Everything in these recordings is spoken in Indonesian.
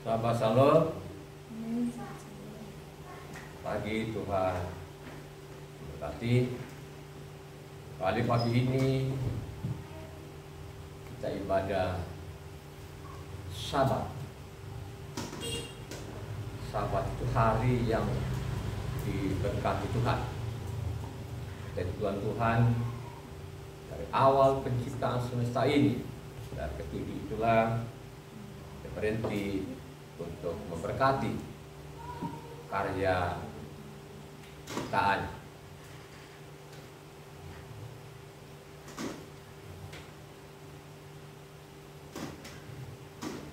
Sahabat Shalom, pagi Tuhan berkati. Kali pagi ini kita ibadah Sabat. Sabat itu hari yang diberkati Tuhan. Dan Tuhan dari awal penciptaan semesta ini, dan ketujuh itulah berhenti untuk memberkati karya ciptaan.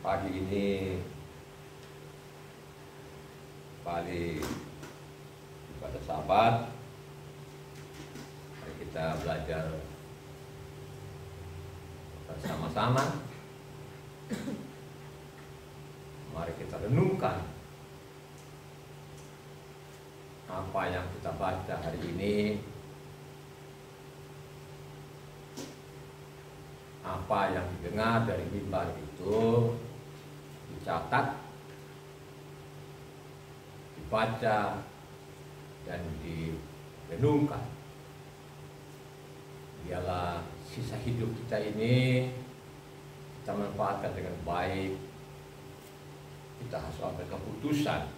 Pagi ini kembali pada Sabat, mari kita belajar bersama-sama. Mari kita renungkan apa yang kita baca hari ini, apa yang didengar dari mimbar itu dicatat, dibaca, dan direnungkan. Biarlah sisa hidup kita ini kita manfaatkan dengan baik. Kita harus ambil keputusan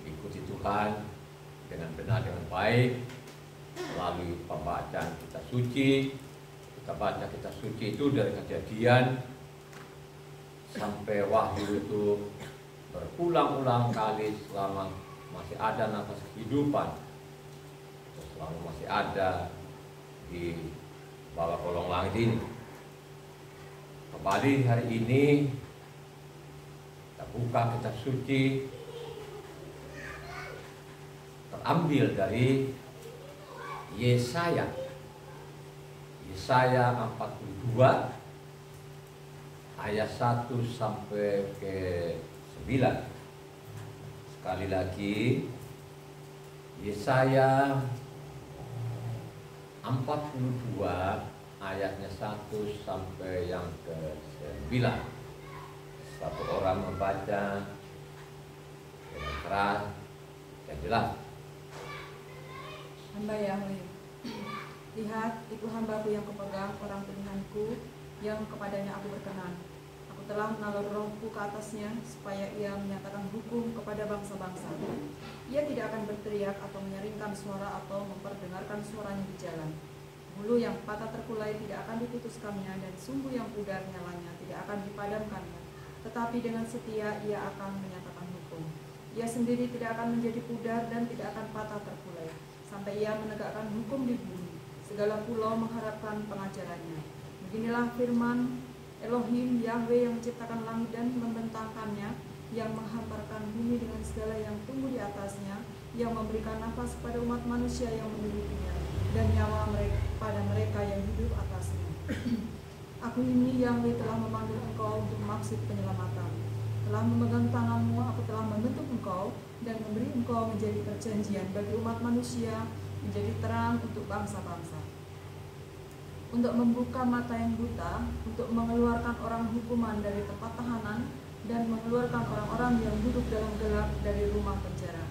ikuti Tuhan dengan benar, dengan baik, melalui pembacaan kita suci. Kita baca kita suci itu dari Kejadian sampai Wahyu itu berulang-ulang kali selama masih ada nafas kehidupan, selama masih ada di bawah kolong langit ini. Kembali hari ini kita buka kitab suci, terambil dari Yesaya 42 ayat 1 sampai ke 9. Sekali lagi, Yesaya 42 ayatnya 1 sampai yang ke 9. Satu orang membaca dengan keras dan jelas. Hamba Yahweh, lihat, itu hambaku yang kupegang, orang pilihanku, yang kepadanya aku berkenan. Aku telah menaruh rohku ke atasnya, supaya ia menyatakan hukum kepada bangsa-bangsa. Ia tidak akan berteriak atau menyaringkan suara atau memperdengarkan suaranya di jalan. Bulu yang patah terkulai tidak akan diputuskannya, dan sumbu yang pudar nyalanya tidak akan dipadamkannya. Tetapi dengan setia ia akan menyatakan hukum. Ia sendiri tidak akan menjadi pudar dan tidak akan patah terkulai, sampai ia menegakkan hukum di bumi. Segala pulau mengharapkan pengajarannya. Beginilah firman Elohim Yahweh yang menciptakan langit dan membentangkannya, yang menghamparkan bumi dengan segala yang tumbuh di atasnya, yang memberikan nafas kepada umat manusia yang mendudukinya, dan nyawa pada mereka yang hidup atasnya. Aku ini Yahweh telah memanggil engkau untuk maksud penyelamatan. Telah memegang tanganmu, aku telah membentuk engkau dan memberi engkau menjadi perjanjian bagi umat manusia, menjadi terang untuk bangsa-bangsa. Untuk membuka mata yang buta, untuk mengeluarkan orang hukuman dari tempat tahanan, dan mengeluarkan orang-orang yang duduk dalam gelap dari rumah penjara.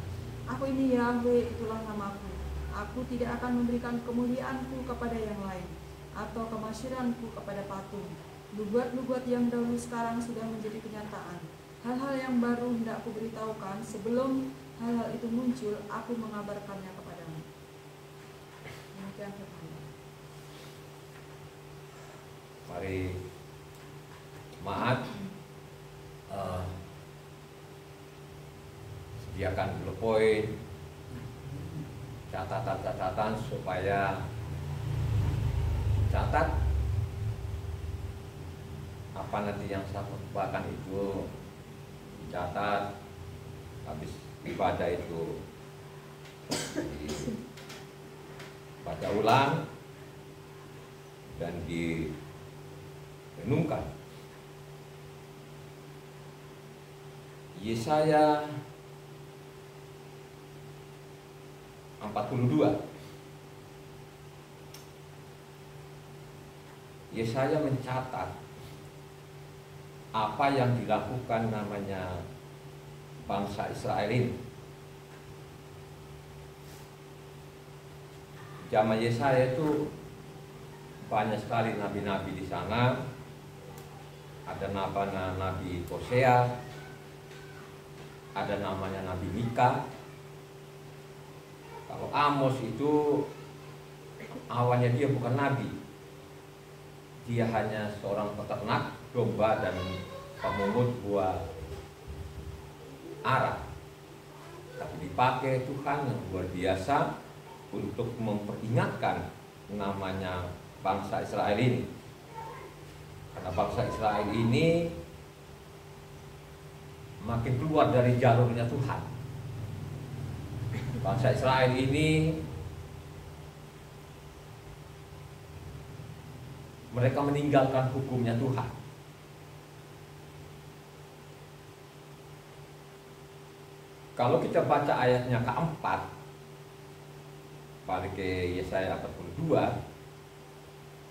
Aku ini Yahweh, itulah namaku. Aku tidak akan memberikan kemuliaanku kepada yang lain, atau kemasyuranku kepada patung. Nubuat-nubuat yang dahulu sekarang sudah menjadi kenyataan. Hal-hal yang baru hendak aku beritahukan, sebelum hal-hal itu muncul, aku mengabarkannya kepadamu. Demikian firman. Mari jemaat sediakan dulu poin, catatan-catatan supaya catat apa nanti yang saya khotbahkan itu, dicatat. Habis ibadah itu dibaca ulang dan direnungkan. Yesaya 42. Yesaya mencatat apa yang dilakukan namanya bangsa Israel ini. Zaman Yesaya itu banyak sekali nabi-nabi di sana. Ada namanya Nabi Hosea, ada namanya Nabi Mika. Kalau Amos itu awalnya dia bukan nabi, dia hanya seorang peternak domba dan pemungut buah ara. Tapi dipakai Tuhan yang luar biasa untuk memperingatkan namanya bangsa Israel ini. Karena bangsa Israel ini makin keluar dari jalurnya Tuhan. Bangsa Israel ini mereka meninggalkan hukumnya Tuhan. Kalau kita baca ayatnya keempat, balik ke Yesaya 42,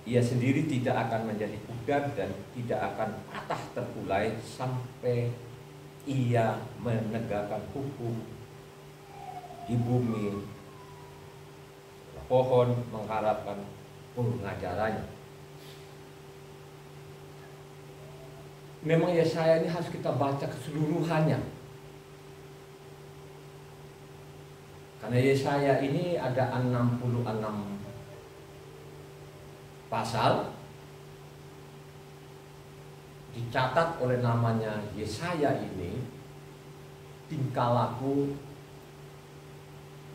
ia sendiri tidak akan menjadi pudar dan tidak akan patah terkulai sampai ia menegakkan hukum di bumi. Pohon mengharapkan pengajarannya. Memang Yesaya ini harus kita baca keseluruhannya. Karena Yesaya ini ada 66 pasal, dicatat oleh namanya Yesaya ini tingkah laku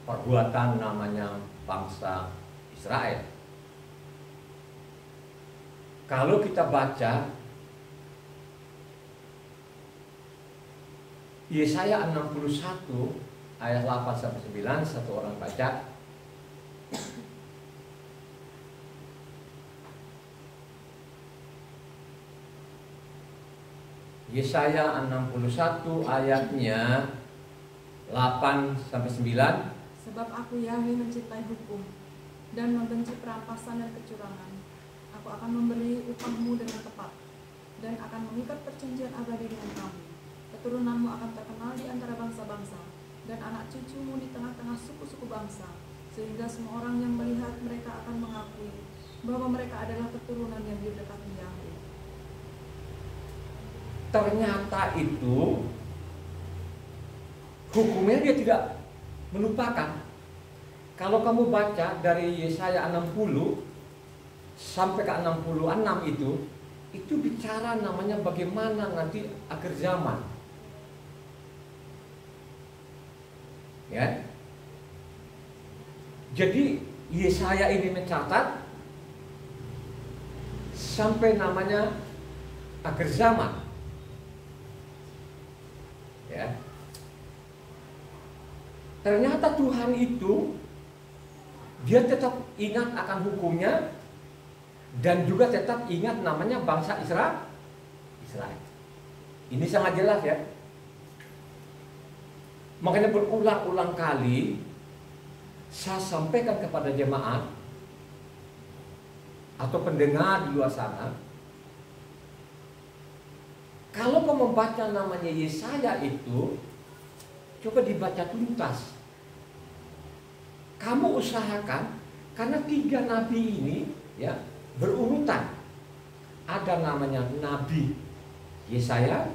perbuatan namanya bangsa Israel. Kalau kita baca Yesaya 61 ayat 8-9, satu orang baca. Yesaya 61 ayatnya 8-9. Sebab aku Yahweh mencintai hukum dan membenci perampasan dan kecurangan. Aku akan memberi upahmu dengan tepat dan akan mengikat perjanjian abadi dengan kamu. Keturunanmu akan terkenal di antara bangsa-bangsa dan anak cucumu di tengah-tengah suku-suku bangsa, sehingga semua orang yang melihat mereka akan mengakui bahwa mereka adalah keturunan yang didekati Yahweh. Ternyata itu hukumnya dia tidak melupakan. Kalau kamu baca dari Yesaya 60 sampai ke 66 itu bicara namanya bagaimana nanti akhir zaman. Ya. Jadi Yesaya ini mencatat sampai namanya akhir zaman. Ya. Ternyata Tuhan itu dia tetap ingat akan hukumnya dan juga tetap ingat namanya bangsa Israel. Ini sangat jelas ya. Makanya berulang-ulang kali saya sampaikan kepada jemaat atau pendengar di luar sana, kalau kamu membaca namanya Yesaya itu, coba dibaca tuntas. Kamu usahakan, karena 3 nabi ini ya berurutan. Ada namanya Nabi Yesaya,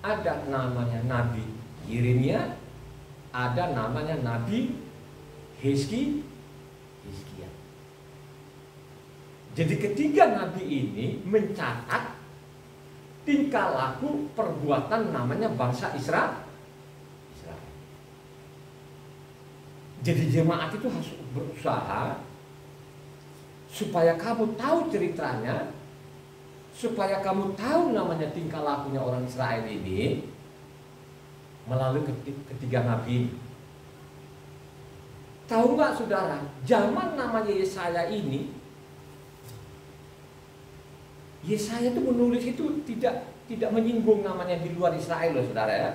ada namanya Nabi Yeremia, ada namanya Nabi Hizkia. Jadi ketiga nabi ini mencatat tingkah laku perbuatan namanya bangsa Israel. Jadi jemaat itu harus berusaha supaya kamu tahu ceritanya, supaya kamu tahu namanya tingkah lakunya orang Israel ini melalui ketiga nabi. Tahu nggak saudara, zaman namanya Yesaya ini, Yesaya itu menulis itu tidak menyinggung namanya di luar Israel loh saudara ya.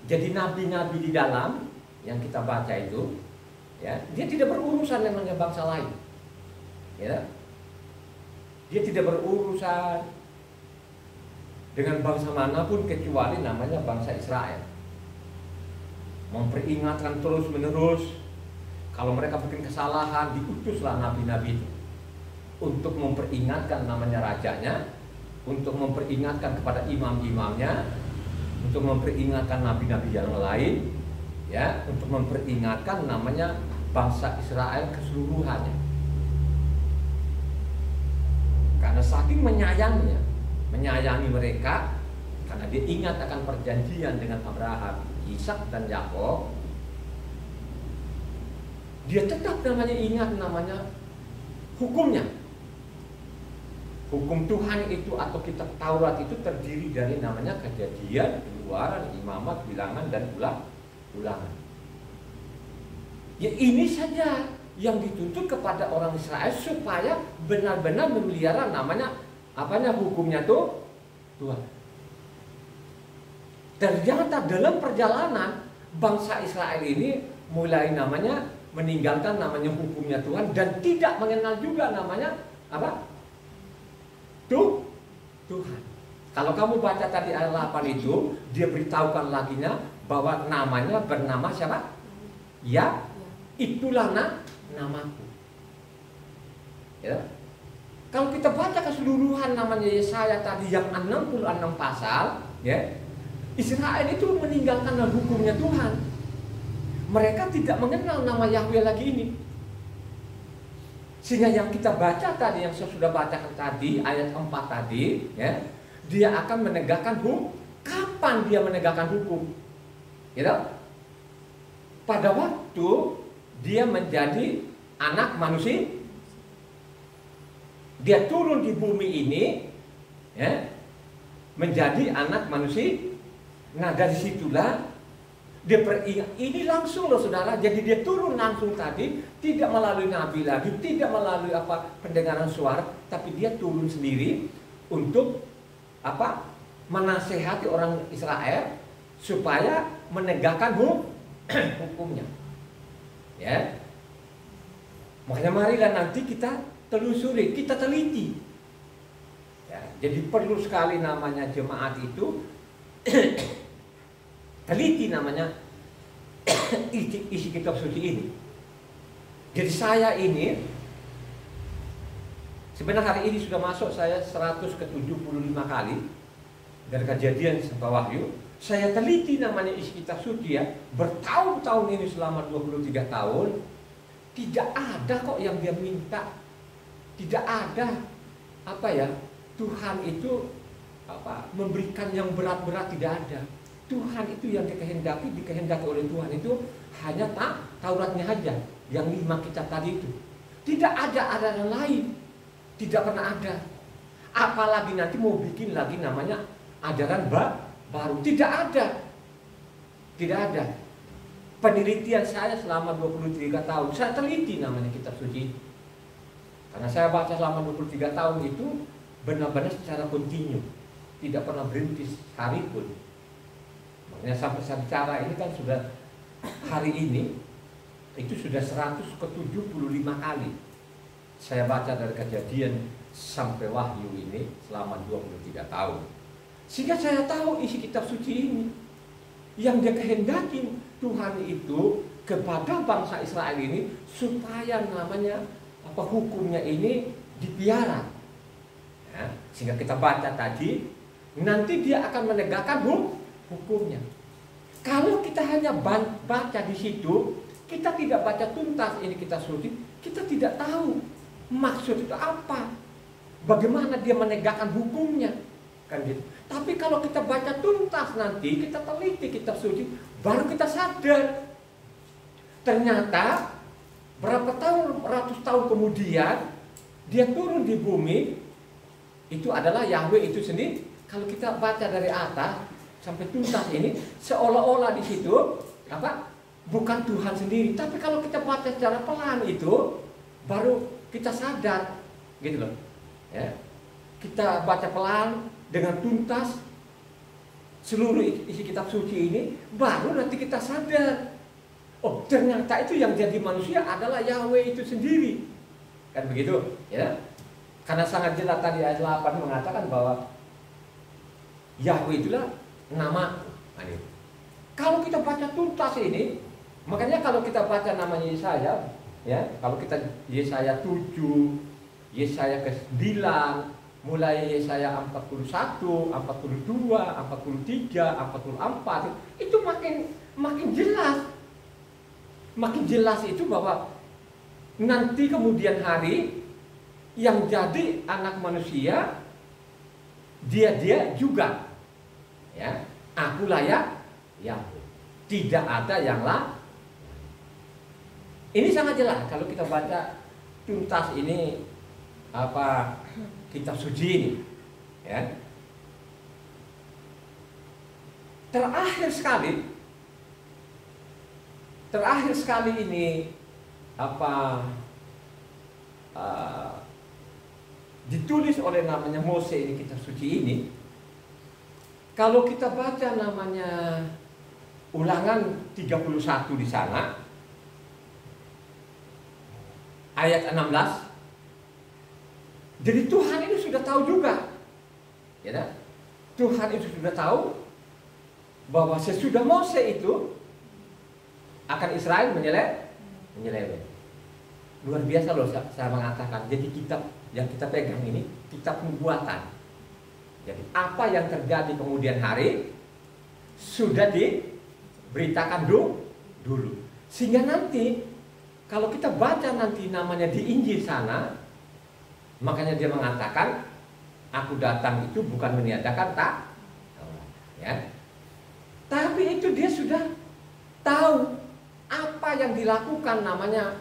Jadi nabi-nabi di dalam yang kita baca itu, ya, dia tidak berurusan dengan bangsa lain, ya. Dia tidak berurusan dengan bangsa manapun kecuali namanya bangsa Israel. Memperingatkan terus menerus. Kalau mereka bikin kesalahan, diutuslah nabi-nabi itu untuk memperingatkan namanya rajanya, untuk memperingatkan kepada imam-imamnya, untuk memperingatkan nabi-nabi yang lain, ya, untuk memperingatkan namanya bangsa Israel keseluruhannya. Karena saking menyayangi mereka, karena dia ingat akan perjanjian dengan Abraham, Ishak dan Yakub, dia tetap namanya ingat namanya hukumnya. Hukum Tuhan itu atau kitab Taurat itu terdiri dari namanya Kejadian, Keluaran, Imamat, Bilangan, dan Ulangan. Ya ini saja yang dituntut kepada orang Israel supaya benar-benar memelihara namanya hukumnya tuh Tuhan. Ternyata dalam perjalanan bangsa Israel ini mulai namanya meninggalkan namanya hukumnya Tuhan dan tidak mengenal juga namanya Tuhan. Kalau kamu baca tadi ayat 8 itu, dia beritahukan laginya bahwa namanya bernama siapa? Ya, itulah namaku. Ya. Kalau kita baca keseluruhan namanya Yesaya tadi yang 66 pasal, ya, Israel itu meninggalkan hukumnya Tuhan. Mereka tidak mengenal nama Yahweh lagi ini. Sehingga yang kita baca tadi, yang saya sudah bacakan tadi, ayat 4 tadi, ya, dia akan menegakkan hukum. Kapan dia menegakkan hukum? Gitu? Pada waktu dia menjadi anak manusia, dia turun di bumi ini, ya, menjadi anak manusia. Nah dari situlah dia beringat, ini langsung loh saudara. Jadi dia turun langsung tadi, tidak melalui nabi lagi, tidak melalui pendengaran suara, tapi dia turun sendiri untuk menasehati orang Israel supaya menegakkan hukumnya. Ya, makanya marilah nanti kita telusuri, kita teliti. Ya, jadi perlu sekali namanya jemaat itu teliti namanya isi kitab suci ini. Jadi saya ini sebenarnya hari ini sudah masuk saya 175 kali dari Kejadian sampai Wahyu. Saya teliti namanya isi kitab suci ya, bertahun-tahun ini selama 23 tahun. Tidak ada kok yang dia minta. Tidak ada Tuhan itu memberikan yang berat-berat, tidak ada. Tuhan itu yang dikehendaki oleh Tuhan itu hanya Tauratnya aja, yang 5 kitab tadi itu. Tidak ada ajaran lain, tidak pernah ada. Apalagi nanti mau bikin lagi namanya ajaran baru, tidak ada. Tidak ada. Penelitian saya selama 23 tahun, saya teliti namanya kitab suci. Karena saya baca selama 23 tahun itu benar-benar secara kontinu, tidak pernah berhenti sehari pun. Makanya sampai saya bicara ini kan sudah hari ini itu sudah 175 kali saya baca dari Kejadian sampai Wahyu ini selama 23 tahun. Sehingga saya tahu isi kitab suci ini yang dia kehendaki Tuhan itu kepada bangsa Israel ini supaya namanya hukumnya ini dipiara. Ya, sehingga kita baca tadi nanti dia akan menegakkan hukumnya. Kalau kita hanya baca di situ, kita tidak baca tuntas ini kitab suci, kita tidak tahu maksud itu apa, bagaimana dia menegakkan hukumnya, kan gitu. Tapi kalau kita baca tuntas nanti, kita teliti kitab suci, baru kita sadar ternyata berapa tahun, ratus tahun kemudian dia turun di bumi, itu adalah Yahweh itu sendiri. Kalau kita baca dari atas sampai tuntas ini, seolah-olah di situ bukan Tuhan sendiri. Tapi kalau kita baca secara pelan itu, baru kita sadar, gitu loh. Ya, kita baca pelan dengan tuntas seluruh isi kitab suci ini, baru nanti kita sadar. Oh, ternyata itu yang jadi manusia adalah Yahweh itu sendiri. Kan begitu, ya? Karena sangat jelas tadi ayat 8 mengatakan bahwa Yahweh itulah nama. Kalau kita baca tuntas ini, makanya kalau kita baca namanya Yesaya, ya, kalau kita Yesaya 7, Yesaya ke-9, mulai Yesaya 41, 42, 43, 44, itu makin jelas. Makin jelas itu bahwa nanti kemudian hari yang jadi anak manusia dia juga, ya, aku layak Yahweh, tidak ada yang lain. Ini sangat jelas kalau kita baca tuntas ini kitab suci ini, ya. Terakhir sekali ini ditulis oleh namanya Mose ini, kitab suci ini. Kalau kita baca namanya Ulangan 31 di sana ayat 16. Jadi Tuhan itu sudah tahu juga, ya kan? Tuhan itu sudah tahu bahwa sesudah Mose itu akan Israel menyeleweng. Luar biasa loh saya mengatakan. Jadi kitab yang kita pegang ini kitab nubuatan. Jadi apa yang terjadi kemudian hari sudah diberitakan dulu. Sehingga nanti kalau kita baca nanti namanya di Injil sana, makanya dia mengatakan aku datang itu bukan meniadakan ya. Tapi itu dia sudah tahu apa yang dilakukan namanya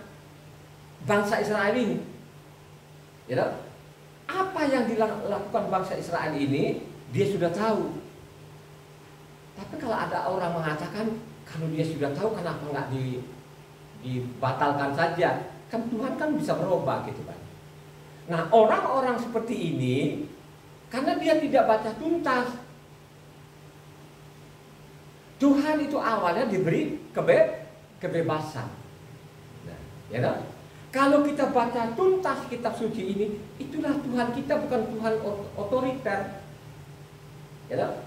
bangsa Israel ini, ya, apa yang dilakukan bangsa Israel ini dia sudah tahu. Tapi kalau ada orang mengatakan kalau dia sudah tahu kenapa nggak dibatalkan saja? Kan Tuhan kan bisa berubah gitu kan. Nah orang-orang seperti ini karena dia tidak baca tuntas, Tuhan itu awalnya diberi kebebasan. Nah, ya kan? Kalau kita baca tuntas kitab suci ini, itulah Tuhan kita bukan Tuhan otoriter. Ya kan?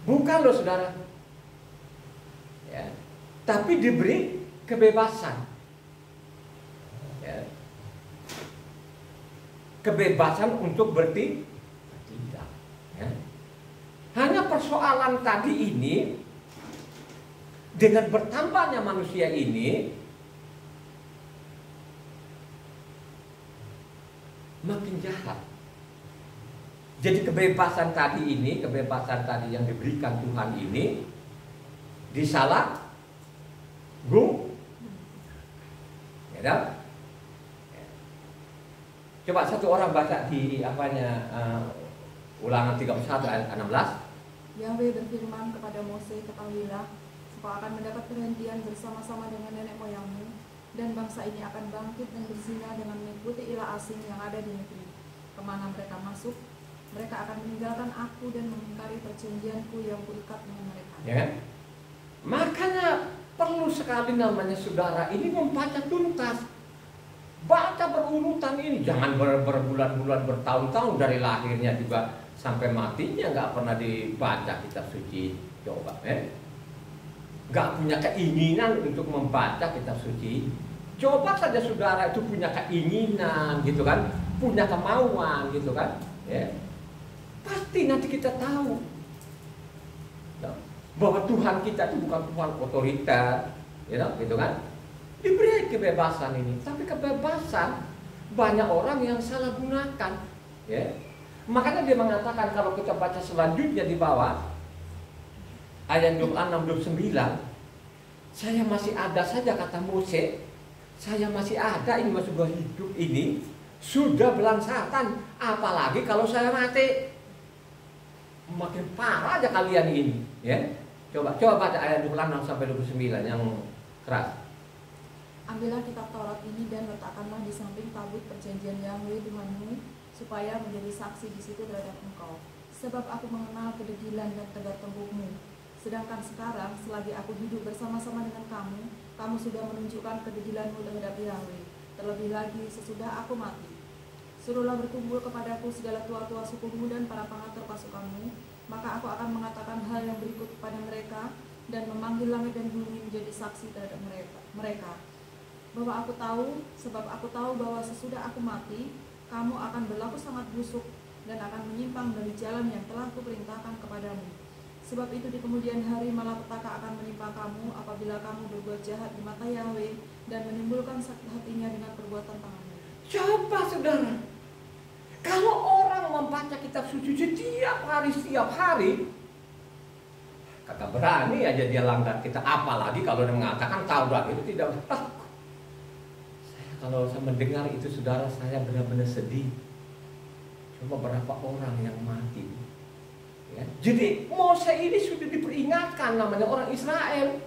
Bukan loh saudara. Ya. Tapi diberi kebebasan. Ya. Kebebasan untuk bertindak. Ya. Hanya persoalan tadi ini, dengan bertambahnya manusia ini, makin jahat. Jadi kebebasan tadi yang diberikan Tuhan ini disalah ya. Coba satu orang baca di Ulangan 31 ayat 16. Yahweh berfirman kepada Mose, ketahuilah, engkau akan mendapat perhentian bersama-sama dengan nenek moyangmu, dan bangsa ini akan bangkit dan berzina dengan mengikuti ilah asing yang ada di negeri. Kemana mereka masuk, mereka akan meninggalkan aku dan mengingkari perjanjianku yang kuikat dengan mereka. Ya kan? Makanya perlu sekali namanya saudara ini membaca tuntas. Baca berurutan ini, jangan berbulan-bulan, bertahun-tahun dari lahirnya juga sampai matinya nggak pernah dibaca kitab suci. Coba, nggak punya keinginan untuk membaca kitab suci. Coba saja saudara itu punya keinginan gitu kan, punya kemauan gitu kan, ya. Pasti nanti kita tahu bahwa Tuhan kita itu bukan Tuhan otoriter, ya, gitu kan. Diberi kebebasan ini, tapi kebebasan banyak orang yang salah gunakan, ya. Makanya dia mengatakan kalau kita baca selanjutnya di bawah ayat 26-29, saya masih ada saja kata Mose, saya masih ada ini masih hidup ini sudah belangsatan, apalagi kalau saya mati. Makin parah aja kalian ini, ya. Coba baca ayat 26-29 yang keras. Ambillah kitab Taurat ini dan letakkanlah di samping tabut perjanjian Yahweh Tuhanmu, supaya menjadi saksi di situ terhadap engkau. Sebab aku mengenal kedegilan dan tegak tengkukmu. Sedangkan sekarang, selagi aku hidup bersama-sama dengan kamu, kamu sudah menunjukkan kedegilanmu terhadap Yahweh. Terlebih lagi sesudah aku mati. Suruhlah berkumpul kepadaku segala tua-tua sukumu dan para pengatur pasukanmu, maka aku akan mengatakan hal yang berikut kepada mereka dan memanggil langit dan bumi menjadi saksi terhadap mereka. Bahwa aku tahu, sebab aku tahu bahwa sesudah aku mati, kamu akan berlaku sangat busuk dan akan menyimpang dari jalan yang telah kuperintahkan kepadamu. Sebab itu di kemudian hari malapetaka akan menimpa kamu apabila kamu berbuat jahat di mata Yahweh dan menimbulkan sakit hatinya dengan perbuatan tanganmu. Coba saudara, kalau orang membaca kitab suci setiap hari, kagak berani aja dia langgar kita. Apalagi kalau dia mengatakan Taurat itu tidak berlaku. Kalau saya mendengar itu saudara, saya benar-benar sedih. Coba berapa orang yang mati. Ya. Jadi Mose ini sudah diperingatkan namanya orang Israel.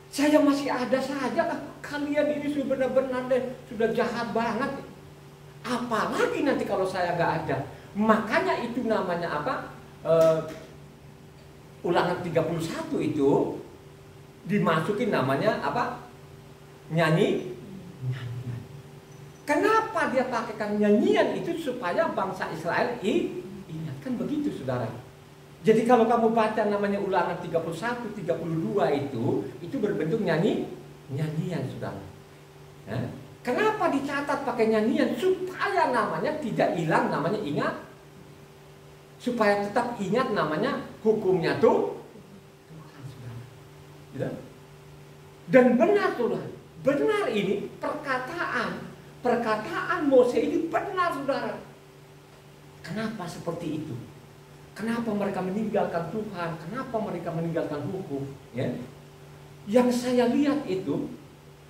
Saya masih ada saja, kalian ini sudah benar-benar sudah jahat banget. Apalagi nanti kalau saya nggak ada. Makanya itu namanya apa? Ulangan 31 itu dimasukin namanya apa? Nyanyian. Kenapa dia pakaikan nyanyian itu supaya bangsa Israel ingat, kan begitu saudara. Jadi kalau kamu baca namanya Ulangan 31, 32 itu berbentuk nyanyian saudara. Ya. Kenapa dicatat pakai nyanyian? Supaya namanya tidak hilang, namanya ingat. Supaya tetap ingat namanya hukumnya tuh Tuhan saudara. Ya. Dan benar Tuhan, benar ini perkataan Mose ini benar saudara. Kenapa seperti itu? Kenapa mereka meninggalkan Tuhan? Kenapa mereka meninggalkan hukum? Ya? Yang saya lihat itu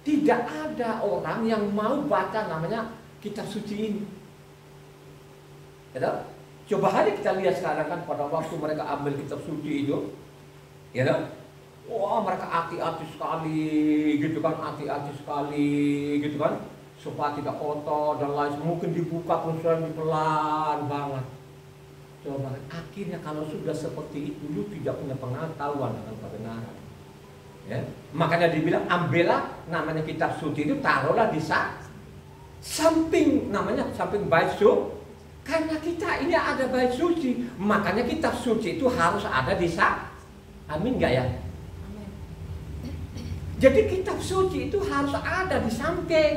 tidak ada orang yang mau baca namanya kitab suci ini. Ya, coba hari kita lihat sekarang kan pada waktu mereka ambil kitab suci itu, ya, wah mereka hati-hati sekali, gitu kan, hati-hati sekali, gitu kan, supaya tidak kotor dan lain. Mungkin dibuka pun sudah pelan banget. Coba akhirnya kalau sudah seperti itu, lu tidak punya pengetahuan akan kebenaran. Ya, makanya dibilang ambillah namanya kitab suci itu, taruhlah di samping namanya samping bait suci. Karena kita ini ada bait suci, makanya kitab suci itu harus ada di amin gak ya? Amin. Jadi kitab suci itu harus ada di samping.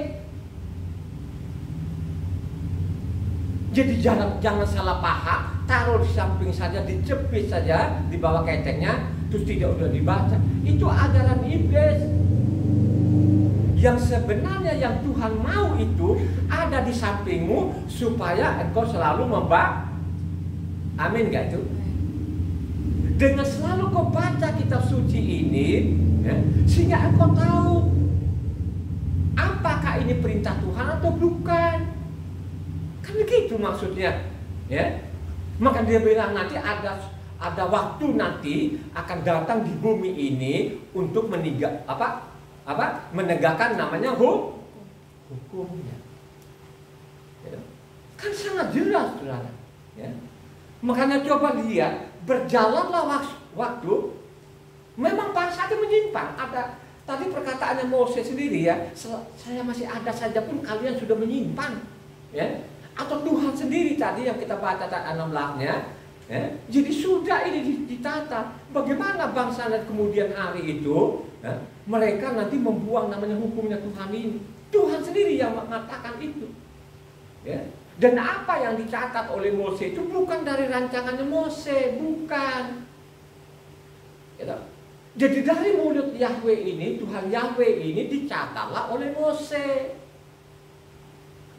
Jadi jangan salah paham, taruh di samping saja, dijepit saja di bawah ketengnya, terus tidak udah dibaca. Itu ajaran iblis. Yang sebenarnya yang Tuhan mau itu ada di sampingmu supaya engkau selalu membaca. Amin gak itu? Dengan selalu kau baca kitab suci ini, ya, sehingga engkau tahu apakah ini perintah Tuhan atau bukan. Kan begitu maksudnya, ya. Maka dia bilang nanti ada waktu nanti akan datang di bumi ini untuk menegakkan namanya hukumnya. Ya. Kan sangat jelas saudara. Ya. Makanya coba lihat, berjalanlah waktu. Memang bangsa itu menyimpang. Ada tadi perkataannya Mose sendiri ya. Saya masih ada saja pun kalian sudah menyimpang. Ya. Atau Tuhan sendiri tadi yang kita baca ayat 16-nya, ya. Jadi sudah ini ditata. Bagaimana bangsa dan kemudian hari itu, ya, mereka nanti membuang namanya hukumnya Tuhan ini. Tuhan sendiri yang mengatakan itu. Ya. Dan apa yang dicatat oleh Mose itu bukan dari rancangannya Mose, bukan. Ya. Jadi dari mulut Yahweh ini, Tuhan Yahweh ini dicatatlah oleh Mose.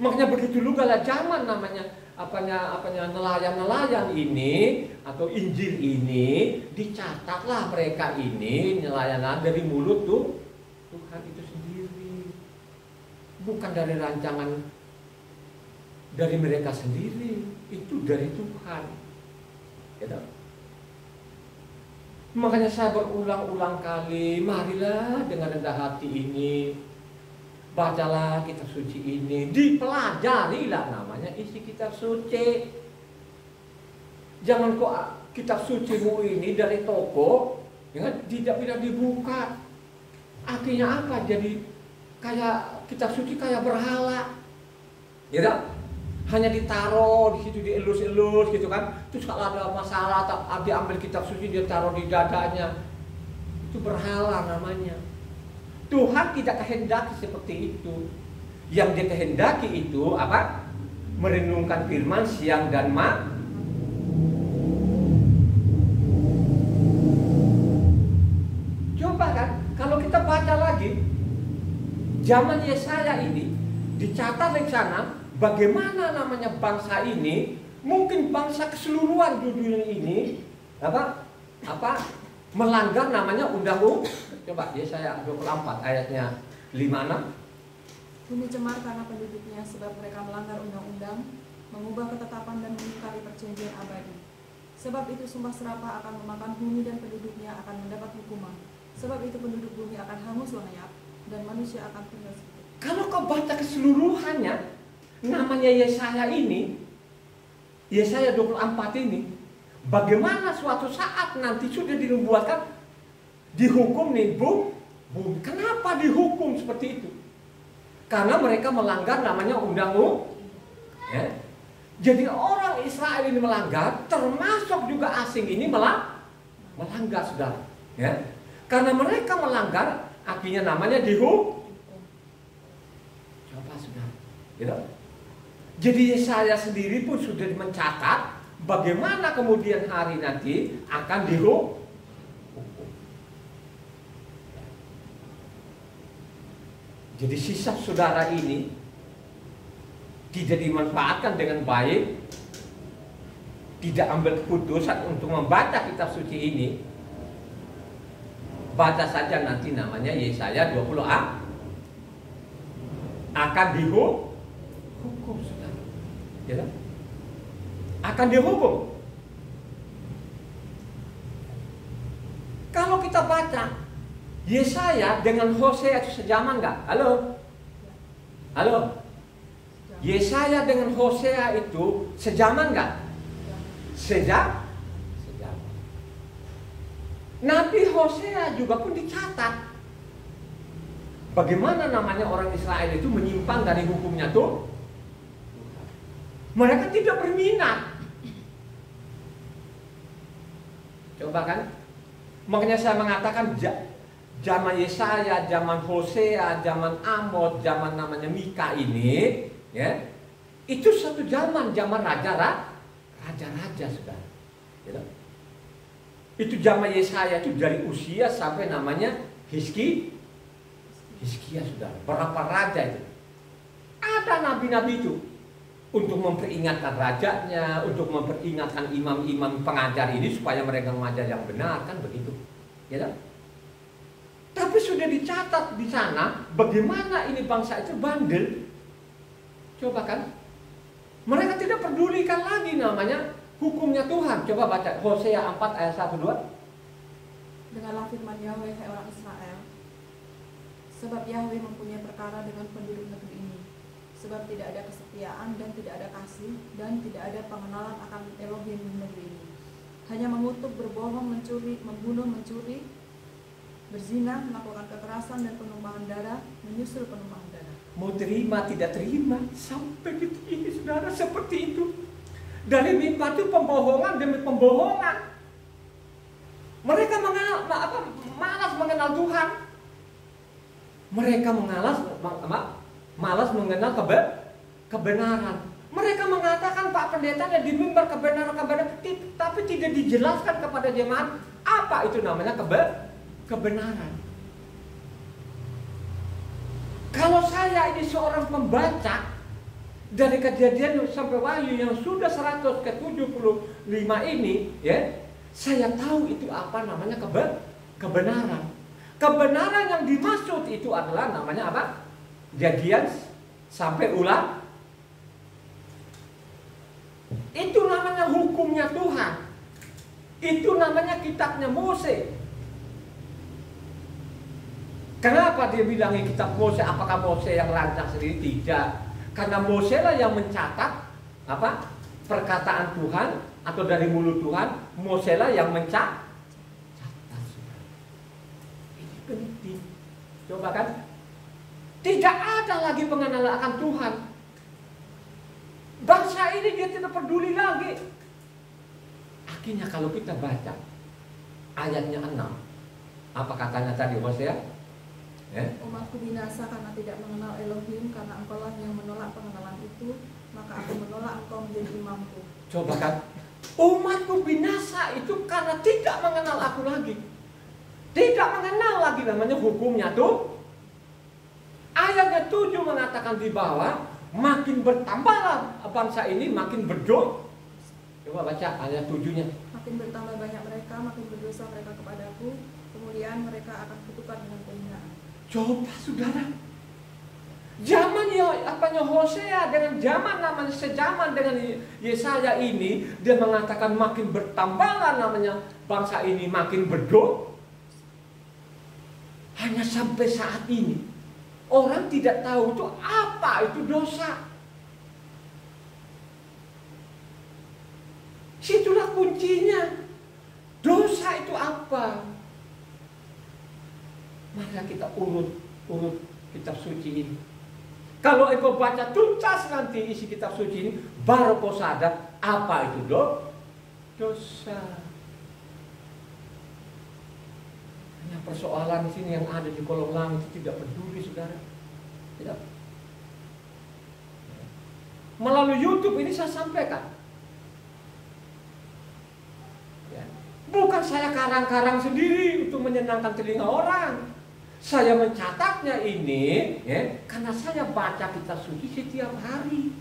Makanya begitu juga lah zaman namanya nelayan-nelayan ini atau Injil ini dicatatlah mereka ini nelayan dari mulut tuh Tuhan itu sendiri, bukan dari rancangan dari mereka sendiri, itu dari Tuhan. Gitu. Makanya saya berulang-ulang kali, marilah dengan rendah hati ini. Bacalah kitab suci ini, dipelajarilah namanya isi kitab suci. Jangan kok kitab sucimu ini dari toko, ya, tidak dibuka. Akhirnya apa? Jadi kayak kitab suci kayak berhala. Ya tak? hanya ditaruh di situ, dielus-elus gitu kan. Terus kalau ada masalah, dia ambil kitab suci, dia taruh di dadanya. Itu berhala namanya. Tuhan tidak kehendaki seperti itu. Yang dia kehendaki itu apa? Merenungkan firman siang dan malam. Coba kan, kalau kita baca lagi, zaman Yesaya ini dicatat di sana bagaimana namanya bangsa ini, mungkin bangsa keseluruhan dunia ini apa melanggar namanya undang-undang. Coba Yesaya 24 ayatnya 56. Bumi cemar karena penduduknya, sebab mereka melanggar undang-undang, mengubah ketetapan dan mengingkari perjanjian abadi. Sebab itu sumpah serapah akan memakan bumi dan penduduknya akan mendapat hukuman. Sebab itu penduduk bumi akan hangus lenyap dan manusia akan tinggal sedikit. Kalau kau baca keseluruhannya, namanya Yesaya ini, Yesaya 24 ini, bagaimana suatu saat nanti sudah dinubuatkan dihukum nih bumi. Kenapa dihukum seperti itu? Karena mereka melanggar namanya undang-undang. Ya. Jadi orang Israel ini melanggar, termasuk juga asing ini melanggar, saudara. Ya. Karena mereka melanggar, akhirnya namanya dihukum. Coba saudara. Gitu. Jadi Yesaya sendiri pun sudah mencatat bagaimana kemudian hari nanti akan dihukum. Jadi sisa saudara ini tidak dimanfaatkan dengan baik, tidak ambil keputusan untuk membaca kitab suci ini, baca saja nanti namanya Yesaya 20a akan dihukum, saudara. Ya? Akan dihukum. Kalau kita baca Yesaya dengan Hosea itu sejaman nggak? Halo? Halo? Yesaya dengan Hosea itu sejaman nggak? Sejaman. Nabi Hosea juga pun dicatat bagaimana namanya orang Israel itu menyimpang dari hukumnya tuh. Mereka tidak berminat. Coba kan? Makanya saya mengatakan zaman Yesaya, zaman Hosea, zaman Amos, zaman namanya Mika ini, ya, itu satu zaman raja-raja sudah. Gitu. Itu zaman Yesaya itu dari Usia sampai namanya Hizkia sudah. Berapa raja itu? Ada nabi-nabi itu untuk memperingatkan rajanya, untuk memperingatkan imam-imam pengajar ini supaya mereka mengajar yang benar, kan begitu, ya. Tapi sudah dicatat di sana bagaimana ini bangsa itu bandel. Coba kan? Mereka tidak pedulikan lagi namanya hukumnya Tuhan. Coba baca Hosea 4 ayat 1-2. Dengarlah firman Yahweh, hai orang Israel. Sebab Yahweh mempunyai perkara dengan penduduk negeri ini. Sebab tidak ada kesetiaan dan tidak ada kasih dan tidak ada pengenalan akan Elohim di negeri ini. Hanya mengutuk, berbohong, mencuri, membunuh, mencuri, berzina, melakukan kekerasan dan penumpahan darah, menyusul penumpahan darah. Mau terima tidak terima sampai detik ini, saudara, seperti itu. Dari mimpi itu pembohongan demi pembohongan. Mereka malas mengenal Tuhan. Mereka malas mengenal kebenaran. Mereka mengatakan Pak Pendeta ada di mimbar kebenaran, tapi tidak dijelaskan kepada jemaat apa itu namanya kebenaran. Kalau saya ini seorang pembaca dari Kejadian sampai Wahyu yang sudah 175 ini, ya, saya tahu itu apa namanya kebenaran. Kebenaran yang dimaksud itu adalah namanya apa? Kejadian sampai Ulang. Itu namanya hukumnya Tuhan. Itu namanya kitabnya Mose. Kenapa dia bilangin kitab Mose? Apakah Mose yang rancang sendiri? Tidak. Karena Mose lah yang mencatat apa? Perkataan Tuhan atau dari mulut Tuhan. Mose lah yang mencatat. Ini penting. Coba kan? Tidak ada lagi pengenalan akan Tuhan. Bangsa ini dia tidak peduli lagi. Akhirnya kalau kita baca ayatnya 6, apa katanya tadi Hosea? Umatku binasa karena tidak mengenal Elohim, karena engkaulah yang menolak pengenalan itu, maka aku menolak engkau menjadi imamku. Coba kan, umatku binasa itu karena tidak mengenal aku lagi. Tidak mengenal lagi namanya hukumnya tuh. Ayatnya 7 mengatakan di bawah, makin bertambahlah bangsa ini, makin berdosa. Coba baca ayat 7-nya. Makin bertambah banyak mereka, makin berdosa mereka kepadaku, kemudian mereka akan kutukar dengan penghinaan. Coba saudara, zaman Hosea dengan zaman namanya sejaman dengan Yesaya ini, dia mengatakan makin bertambahlah namanya bangsa ini, makin berdosa. Hanya sampai saat ini orang tidak tahu itu apa itu dosa. Situlah kuncinya. Dosa itu apa? Mari kita urut kitab suci ini. Kalau engkau baca tuntas nanti isi kitab suci ini, baru kau sadar apa itu dosa. Hanya persoalan di sini yang ada di kolong langit itu tidak peduli saudara. Tidak. Melalui YouTube ini saya sampaikan. Ya. Bukan saya karang-karang sendiri untuk menyenangkan telinga orang. Saya mencatatnya ini karena saya baca kitab suci setiap hari.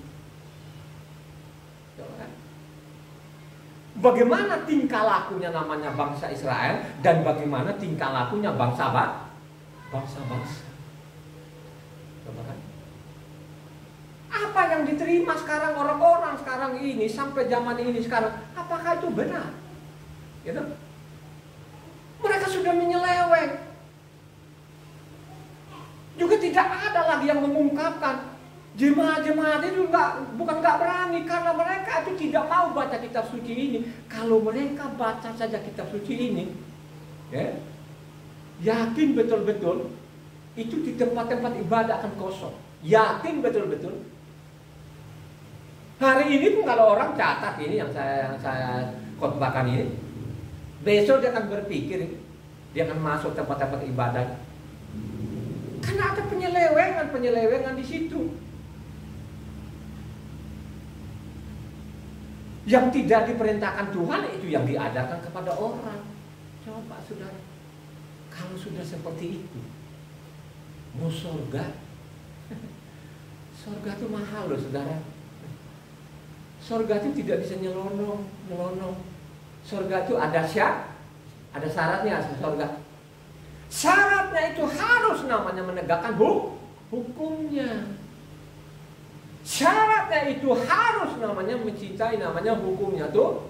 Bagaimana tingkah lakunya namanya bangsa Israel dan bagaimana tingkah lakunya bangsa-bangsa. Coba kan? Apa yang diterima sekarang orang-orang sekarang ini sampai zaman ini sekarang, apakah itu benar? Gitu? Mereka sudah menyeleweng. Juga tidak ada lagi yang mengungkapkan. Jemaat-jemaat itu bukan nggak berani karena mereka itu tidak mau baca kitab suci ini. Kalau mereka baca saja kitab suci ini, yakin betul-betul itu di tempat-tempat ibadah akan kosong. Yakin betul-betul. Hari ini pun kalau orang catat ini yang saya khotbahkan ini, besok dia akan berpikir, dia akan masuk tempat-tempat ibadah. Karena ada penyelewengan di situ. Yang tidak diperintahkan Tuhan itu yang diajarkan kepada orang. Coba saudara, kalau sudah seperti itu, mau surga? Surga itu mahal loh saudara. Surga itu tidak bisa nyelonong. Surga itu ada syaratnya surga. Syaratnya itu harus namanya menegakkan hukumnya. Syaratnya itu harus namanya mencintai namanya hukumnya tuh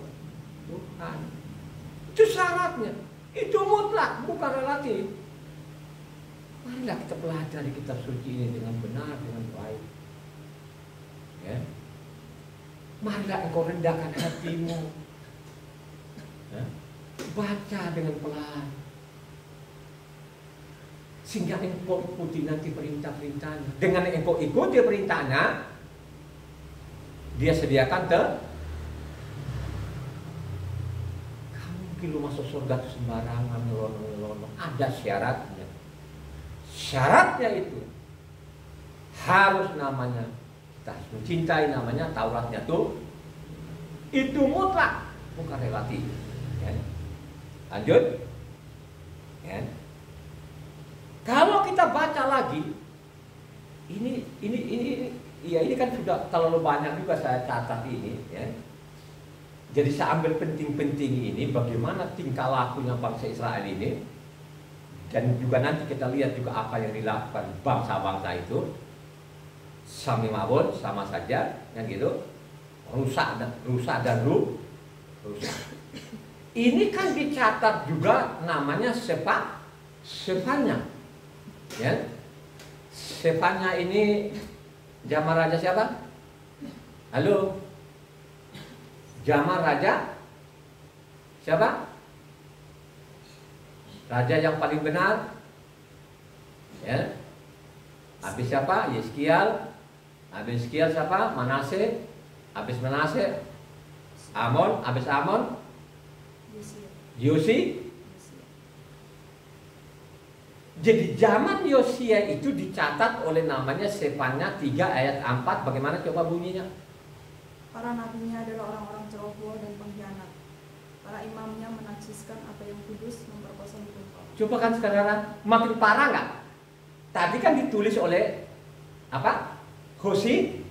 Tuhan. Itu syaratnya. Itu mutlak, bukan relatif. Marilah kita pelajari kitab suci ini dengan benar, dengan baik. Ya. Marilah engkau rendahkan hatimu. Ya. Baca dengan pelan. Sehingga engkau ikuti nanti perintah-perintahnya. Dengan engkau ikuti perintahnya, dia sediakan kamu mungkin lu masuk surga itu sembarangan, nyelonong. Ada syaratnya. Syaratnya itu harus namanya kita harus mencintai namanya Tauratnya tuh. Itu mutlak, bukan relatif. Ya. Lanjut. Ya. Kalau kita baca lagi, ini kan sudah terlalu banyak juga saya catat ini, ya. Jadi saya ambil penting-penting ini, bagaimana tingkah lakunya bangsa Israel ini, dan juga nanti kita lihat juga apa yang dilakukan bangsa-bangsa itu, sami mawon sama saja, yang gitu, rusak dan rusak. Ini kan dicatat juga namanya Sefanya. Ya, Sefanya ini zaman raja siapa? Halo, zaman raja siapa? Raja yang paling benar. Ya, habis siapa? Yeskial. Habis Yeskial siapa? Manase. habis Manase, Amon, habis Amon, Yosi. Jadi zaman Yosia itu dicatat oleh namanya Sefanya 3 ayat 4. Bagaimana coba bunyinya? Para nabinya adalah orang-orang ceroboh dan pengkhianat. Para imamnya menajiskan apa yang kudus, memperkosa hukum. Coba kan sekarang makin parah nggak? Tadi kan ditulis oleh apa? Hose,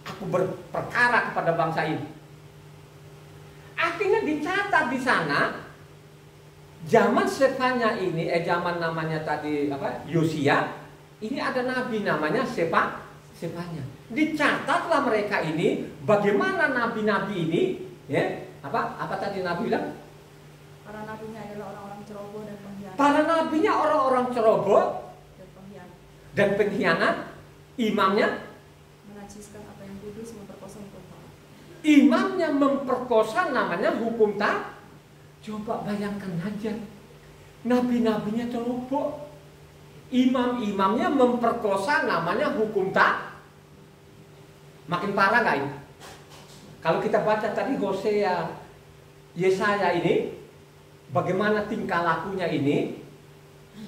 aku berperkara kepada bangsa ini. Artinya dicatat di sana. Zaman Sefanya ini, zaman namanya tadi apa? Yosia, ini ada nabi namanya Sefanya. Dicatatlah mereka ini, bagaimana nabi-nabi ini, ya? Apa tadi nabi bilang? Para nabinya adalah orang-orang ceroboh dan pengkhianat. Para nabinya orang-orang ceroboh dan pengkhianat. Imamnya menajiskan apa yang kudus, memperkosa hukum Taurat. Imamnya memperkosa namanya hukum Taurat. Coba bayangkan aja, nabi-nabinya ceroboh, imam-imamnya memperkosa namanya hukum tak. Makin parah nggak ini? Kalau kita baca tadi Hosea, Yesaya ini, bagaimana tingkah lakunya ini,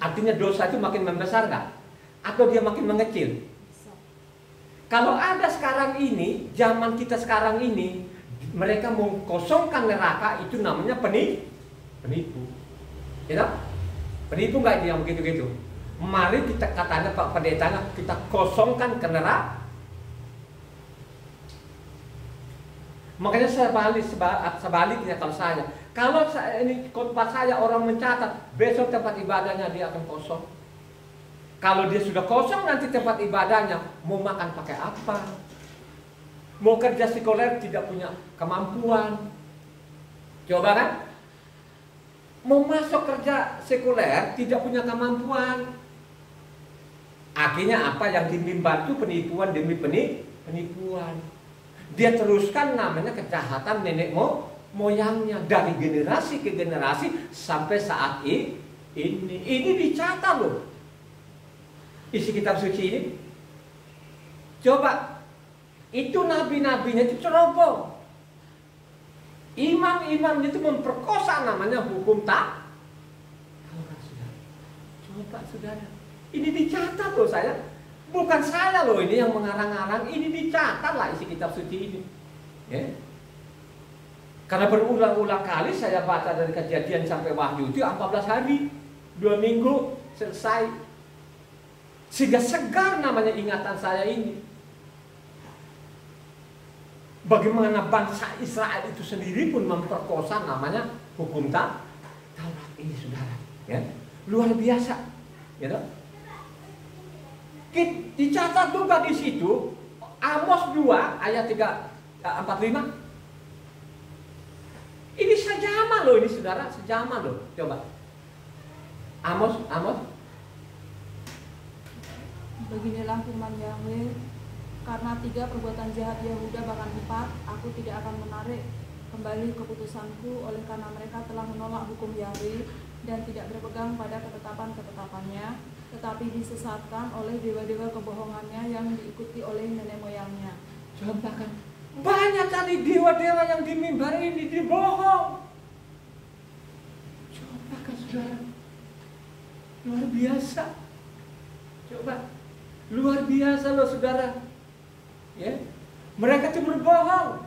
artinya dosa itu makin membesar nggak? Atau dia makin mengecil? Kalau ada sekarang ini, zaman kita sekarang ini, mereka mengkosongkan neraka, itu namanya penipu. Ya, penipu nggak itu yang begitu-gitu? Mari kita katanya Pak Pendetanya, kita kosongkan ke neraka. Makanya sebaliknya kalau ini tempat saya orang mencatat, besok tempat ibadahnya dia akan kosong. Kalau dia sudah kosong nanti tempat ibadahnya, mau makan pakai apa? Mau kerja sekuler tidak punya kemampuan. Coba kan? Mau masuk kerja sekuler tidak punya kemampuan. Akhirnya apa yang dimimbar itu penipuan demi penipuan. Dia teruskan namanya kejahatan nenek moyangnya dari generasi ke generasi sampai saat ini. Ini dicatat loh. Isi kitab suci ini. Coba. Itu nabi-nabinya itu ceroboh. Imam-imamnya itu memperkosa namanya hukum tak. Coba saudara. Ini dicatat loh saya. Bukan saya loh ini yang mengarang-arang. Ini dicatat lah isi kitab suci ini. Ya. Karena berulang-ulang kali saya baca dari Kejadian sampai Wahyu itu 14 hari. 2 minggu selesai. Sehingga segar namanya ingatan saya ini. Bagaimana bangsa Israel itu sendiri pun memperkosa namanya hukum Taurat ini saudara, ya luar biasa, ya toh? Dicatat juga di situ Amos 2 ayat 45. Ini sejaman loh ini saudara, sejaman loh. Coba Amos. Beginilah firman Yahweh. Karena 3 perbuatan jahat Yahuda bahkan 4, aku tidak akan menarik kembali keputusanku oleh karena mereka telah menolak hukum Yahweh dan tidak berpegang pada ketetapan-ketetapannya, tetapi disesatkan oleh dewa-dewa kebohongannya yang diikuti oleh nenek moyangnya. Coba kan, banyak tadi dewa-dewa yang dimimbar ini dibohong. Coba kan saudara, luar biasa. Coba, luar biasa loh saudara. Ya, mereka itu berbohong.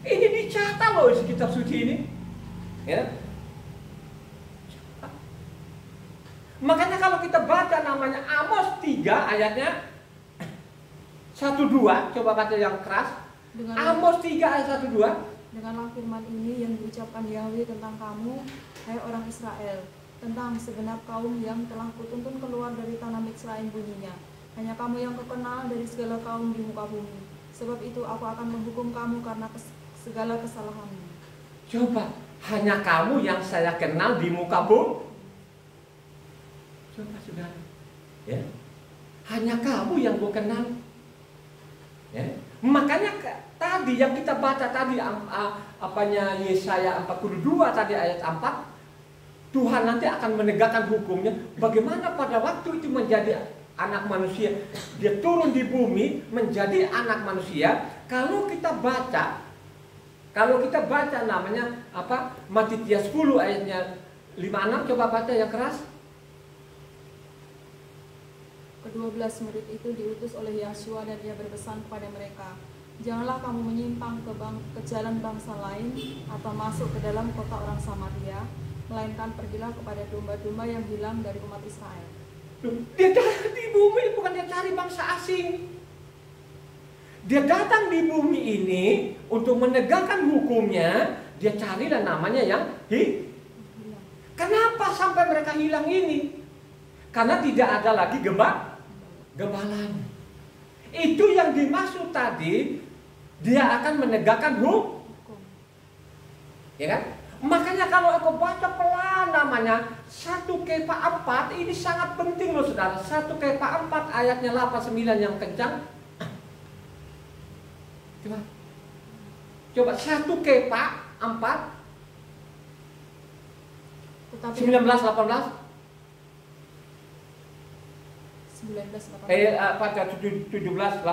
Ini dicatat loh di kitab suci ini. Ya. Makanya kalau kita baca namanya Amos 3 ayatnya 1-2, coba baca yang keras. Amos 3 ayat 1-2. Dengarlah firman ini yang diucapkan Yahweh tentang kamu, hai orang Israel, tentang segenap kaum yang telah kutuntun keluar dari tanah Mitsraim bunyinya. Hanya kamu yang kukenal dari segala kaum di muka bumi. Sebab itu aku akan menghukum kamu karena segala kesalahanmu. Coba, hanya kamu yang saya kenal di muka bumi. Coba saudara, ya, hanya kamu yang gue kenal. Ya. Makanya tadi yang kita baca tadi apanya Yesaya 42 tadi ayat 4, Tuhan nanti akan menegakkan hukumnya. Bagaimana pada waktu itu menjadi anak manusia, dia turun di bumi menjadi anak manusia. Kalau kita baca namanya apa? Matius 10 ayatnya 5-6, coba baca yang keras. Ke-12 murid itu diutus oleh Yahshua dan ia berpesan kepada mereka, janganlah kamu menyimpang ke jalan bangsa lain atau masuk ke dalam kota orang Samaria, melainkan pergilah kepada domba-domba yang hilang dari umat Israel. Dia datang di bumi bukan dia cari bangsa asing. Dia datang di bumi ini untuk menegakkan hukumnya. Dia carilah namanya yang hilang. Kenapa sampai mereka hilang ini? Karena tidak ada lagi gembalanya. Itu yang dimaksud tadi. Dia akan menegakkan hukum. Ya kan? Makanya kalau aku baca pelan namanya 1 Kefa 4, ini sangat penting loh saudara. 1 Kefa 4 ayatnya 8-9 yang kencang. Coba 1 Kefa 4 19-18. 17-18.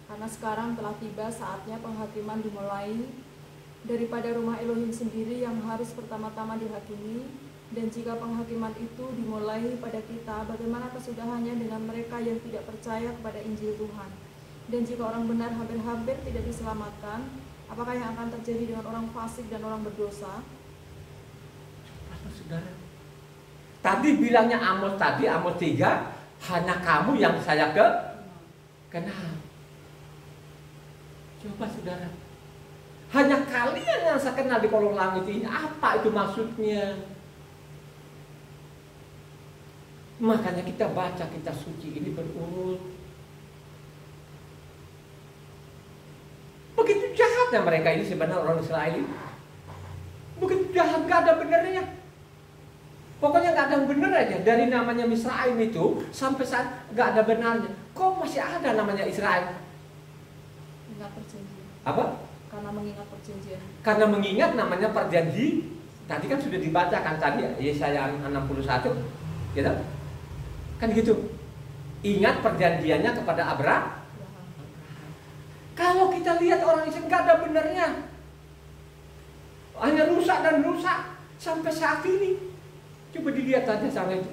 Karena sekarang telah tiba saatnya penghakiman dimulai daripada rumah Elohim sendiri yang harus pertama-tama dihakimi. Dan jika penghakiman itu dimulai pada kita, bagaimana kesudahannya dengan mereka yang tidak percaya kepada Injil Tuhan? Dan jika orang benar hampir-hampir tidak diselamatkan, apakah yang akan terjadi dengan orang fasik dan orang berdosa? Saudara, tadi bilangnya Amos 3, hanya kamu yang saya kenal. Coba saudara, hanya kalian yang saya kenal di kolong langit ini. Apa itu maksudnya? Makanya kita baca kitab suci ini berurut. Begitu jahatnya mereka ini sebenarnya orang Israel ini. Begitu jahat, gak ada benernya. Pokoknya gak ada yang bener aja. Dari namanya Misraim itu sampai saat gak ada benarnya. Kok masih ada namanya Israel? Ingat perjanjian. Apa? Karena mengingat perjanjian. Karena mengingat namanya perjanji. Tadi kan sudah dibacakan tadi Yesaya 61, gitu. Kan gitu. Ingat perjanjiannya kepada Abraham. Kalau kita lihat orang Israel nggak ada benernya, hanya rusak dan rusak sampai saat ini. Coba dilihat aja sama itu,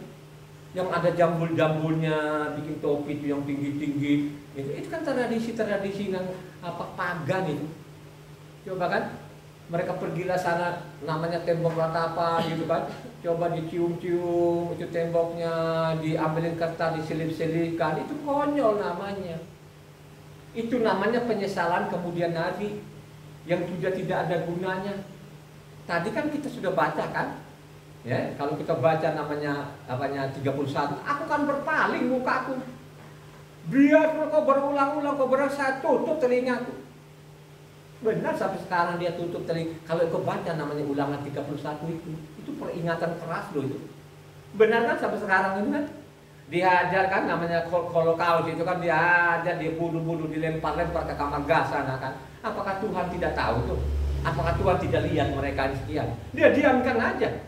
yang ada jambul-jambulnya, bikin topi itu yang tinggi-tinggi. Itu kan tradisi-tradisi yang apa pagan itu. Coba kan, mereka pergilah sana, namanya tembok ratapa gitu kan. Coba dicium-cium, itu temboknya, diambilin kertas, diselip-selipkan, itu konyol namanya. Itu namanya penyesalan kemudian hari yang sudah tidak ada gunanya. Tadi kan kita sudah baca kan, ya, kalau kita baca namanya 31, aku kan berpaling mukaku. Biar kau berulang-ulang kau saya tutup telingaku. Benar sampai sekarang dia tutup telinga. Kalau kau baca namanya Ulangan 31 itu peringatan keras loh itu. Benar kan sampai sekarang ini kan? Diajarkan namanya Holocaust itu kan diajar, dia bunuh-bunuh, dilempar-lempar ke kamar gas sana kan. Apakah Tuhan tidak tahu tuh? Apakah Tuhan tidak lihat mereka sekian? Dia diamkan aja.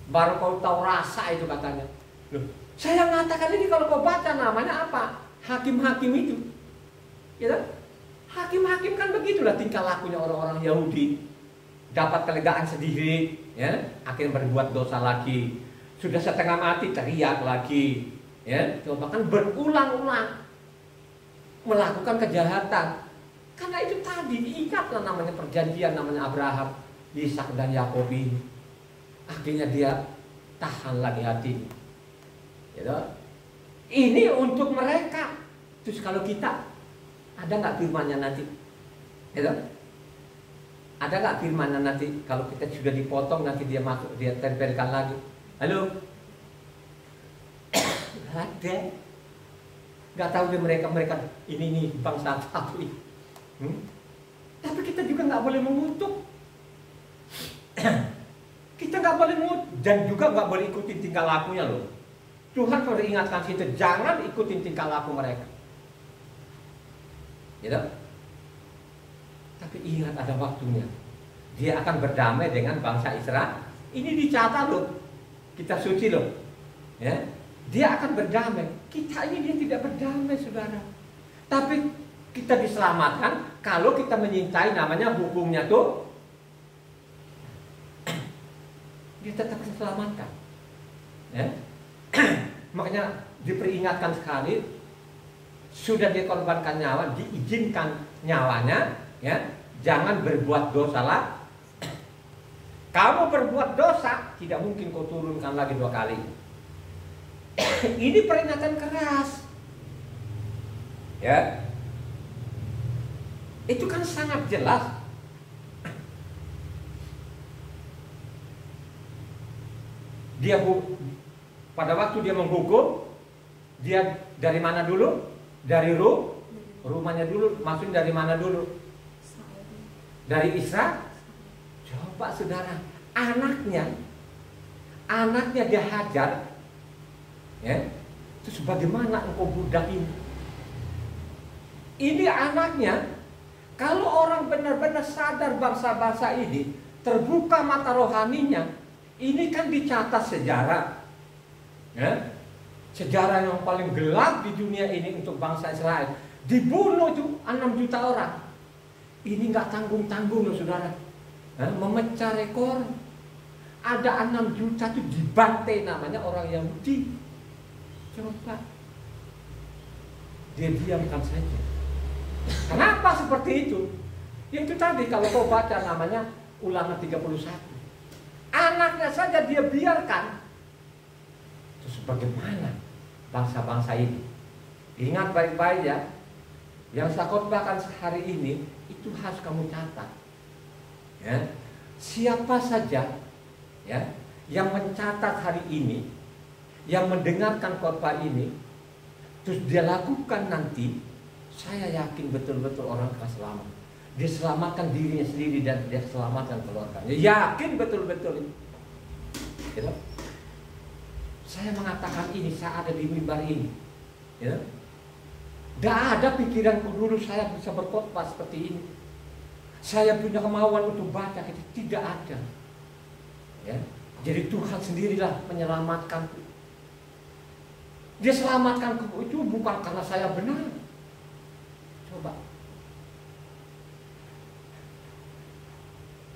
Baru kau tahu rasa itu katanya. Loh, saya mengatakan ini kalau kau baca namanya apa? Hakim-hakim itu. Ya kan? Hakim-hakim kan begitulah tingkah lakunya orang-orang Yahudi. Dapat kelegaan sendiri, ya, akhirnya berbuat dosa lagi. Sudah setengah mati teriak lagi. Ya, coba kan berulang-ulang melakukan kejahatan. Karena itu tadi ingatlah namanya perjanjian, namanya Abraham, Ishak dan Yakub ini. Akhirnya dia tahanlah di hati. Gitu. Ini untuk mereka. Terus kalau kita ada nggak firmannya nanti? Gitu. Ada nggak firmannya nanti? Kalau kita sudah dipotong nanti dia masuk, dia tempelkan lagi. Halo. Ada, nggak tahu deh mereka ini nih bangsa satu ini. Tapi kita juga nggak boleh mengutuk. Kita nggak boleh mengutuk dan juga nggak boleh ikutin tingkah lakunya loh. Tuhan peringatkan kita jangan ikutin tingkah laku mereka. Gitu? Tapi ingat ada waktunya. Dia akan berdamai dengan bangsa Israel. Ini dicatat loh. Kita suci loh. Ya. dia akan berdamai. Kita ini dia tidak berdamai, saudara. Tapi kita diselamatkan kalau kita menyintai namanya hukumnya tuh, dia tetap diselamatkan. Ya. Makanya diperingatkan sekali, sudah dikorbankan nyawa, diizinkan nyawanya, ya, jangan berbuat dosa lah. Kamu berbuat dosa, tidak mungkin kau turunkan lagi 2 kali. Ini peringatan keras. Ya. Itu kan sangat jelas. Dia pada waktu dia menghukum, dia dari mana dulu? Dari rumahnya dulu. Maksudnya dari mana dulu? Dari Israel. Coba saudara, anaknya dia hajar, ya. Terus bagaimana engkau budak ini? Ini anaknya. Kalau orang benar-benar sadar bangsa-bangsa ini, terbuka mata rohaninya, ini kan dicatat sejarah, ya. Sejarah yang paling gelap di dunia ini untuk bangsa Israel. Dibunuh itu 6 juta orang. Ini nggak tanggung-tanggung loh saudara. Memecah rekor. Ada 6 juta itu dibantai namanya orang Yahudi. Coba. Dia diamkan saja. Kenapa seperti itu? Itu tadi kalau kau baca namanya Ulangan 31. Anaknya saja dia biarkan. Terus bagaimana bangsa-bangsa ini? Ingat baik-baik ya. Yang saya khotbahkan hari ini itu harus kamu catat. Ya. Siapa saja, ya, yang mencatat hari ini, yang mendengarkan khotbah ini, terus dia lakukan nanti, saya yakin betul-betul orang akan selamat. Dia selamatkan dirinya sendiri dan dia selamatkan keluarganya. Yakin betul-betul itu. Ya. Saya mengatakan ini, saya ada di mimbar ini. Ya. Tidak ada pikiranku dulu saya bisa berkhotbah seperti ini. Saya punya kemauan untuk baca, itu tidak ada. Ya. Jadi Tuhan sendirilah menyelamatkanku. Dia selamatkanku itu bukan karena saya benar. Coba.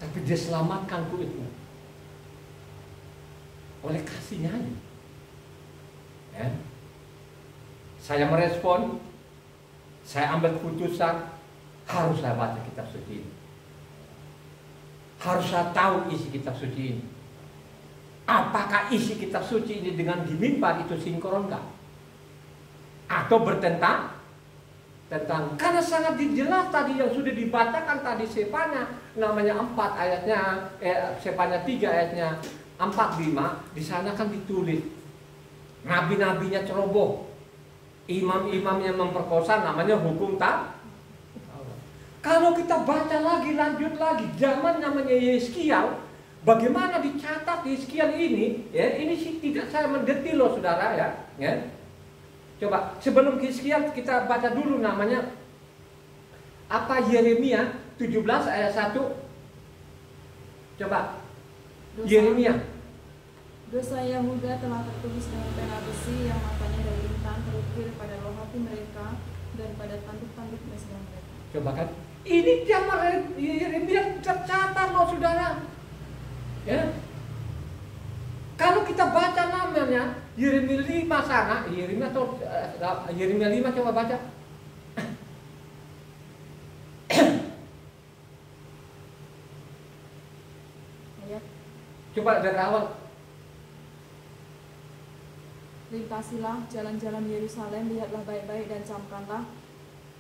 Tapi dia selamatkanku itu oleh kasihnya. Ya. Saya merespon, saya ambil keputusan, harus saya baca kitab suci ini. Harus saya tahu isi kitab suci ini. Apakah isi kitab suci ini dengan di mimbar itu sinkron enggak? Atau bertentang? Karena sangat jelas tadi yang sudah dibacakan tadi Sefanya namanya 4 ayatnya, Sefanya 3 ayatnya 4-5, di sana kan ditulis nabi-nabinya ceroboh, imam-imamnya memperkosa, namanya hukum tak. Kalau kita baca lagi, lanjut lagi, zaman namanya Yeskiel, bagaimana dicatat Yeskiel ini, ya, ini sih tidak saya mendetil loh saudara ya. Coba sebelum Yeskiel kita baca dulu namanya apa, Yeremia 17 ayat 1. Coba Yeremia. Dosa Yahuda telah tertulis dengan pena besi yang matanya dari lintang terukir pada loh hati mereka dan pada tanduk-tanduk mesbah mereka. Coba kan, ini zaman Yeremia tercatat loh saudara. Ya. Kalau kita baca namanya Yeremia 5 sana, Yeremia 5 coba baca. Ayat. Coba dari awal. Lintasilah jalan-jalan Yerusalem, lihatlah baik-baik dan camkanlah.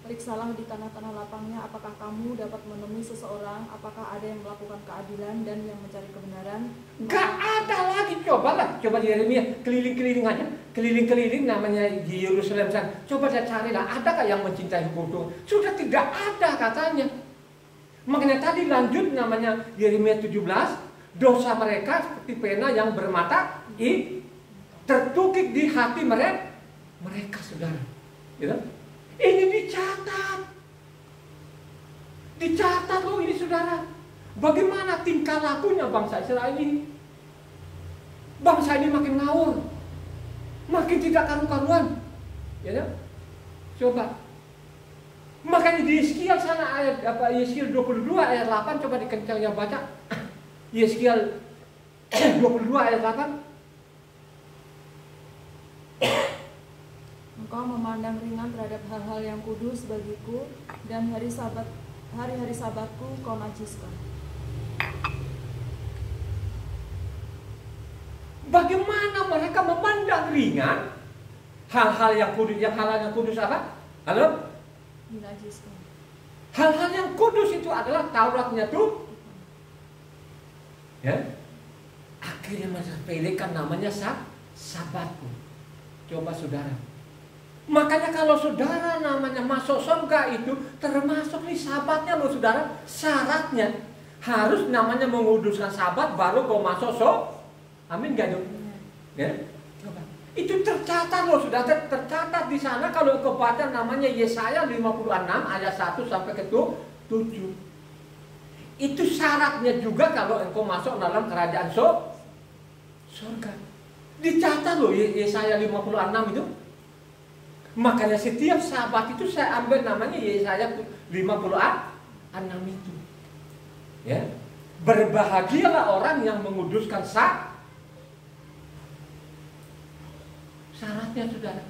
Periksalah di tanah-tanah lapangnya, apakah kamu dapat menemui seseorang, apakah ada yang melakukan keadilan dan yang mencari kebenaran. Gak ada lagi, coba Yeremia keliling-keliling aja, keliling-keliling namanya di Yerusalem sana. Coba saya carilah, adakah yang mencintai hukum? Sudah tidak ada katanya. Makanya tadi lanjut namanya Yeremia 17, dosa mereka seperti pena yang bermata tertukik di hati mereka saudara. Gitu? Ini dicatat loh ini saudara. Bagaimana tingkah lakunya bangsa Israel ini? Bangsa ini makin ngawur. makin tidak karu-karuan. Ya, coba. Makanya di Yeskiel sana ayat Yeskiel 22 ayat 8, coba dikencang yang baca. Yeskiel 22 ayat 8. Engkau memandang ringan terhadap hal-hal yang kudus bagiku, dan hari-hari sabatku kau najiskan. Bagaimana mereka memandang ringan hal-hal yang kudus apa? Halo? Dinajiskan. Hal-hal yang kudus itu adalah Tauratnya tuh. Ya. Akhirnya mereka sepelekan namanya sabatku. Coba saudara. Makanya kalau saudara namanya masuk surga itu termasuk nih sabatnya loh saudara. Syaratnya harus namanya menguduskan sabat baru kau masuk surga. Amin gak dong? Ya. Coba. Itu tercatat loh, sudah tercatat di sana kalau kau baca namanya Yesaya 56 ayat 1 sampai ke 7. Itu syaratnya juga kalau engkau masuk dalam kerajaan surga. Dicatat loh Yesaya 56 itu. Makanya setiap sabat itu saya ambil namanya Yesaya 56 itu. Ya. Berbahagialah orang yang menguduskan syaratnya saudara.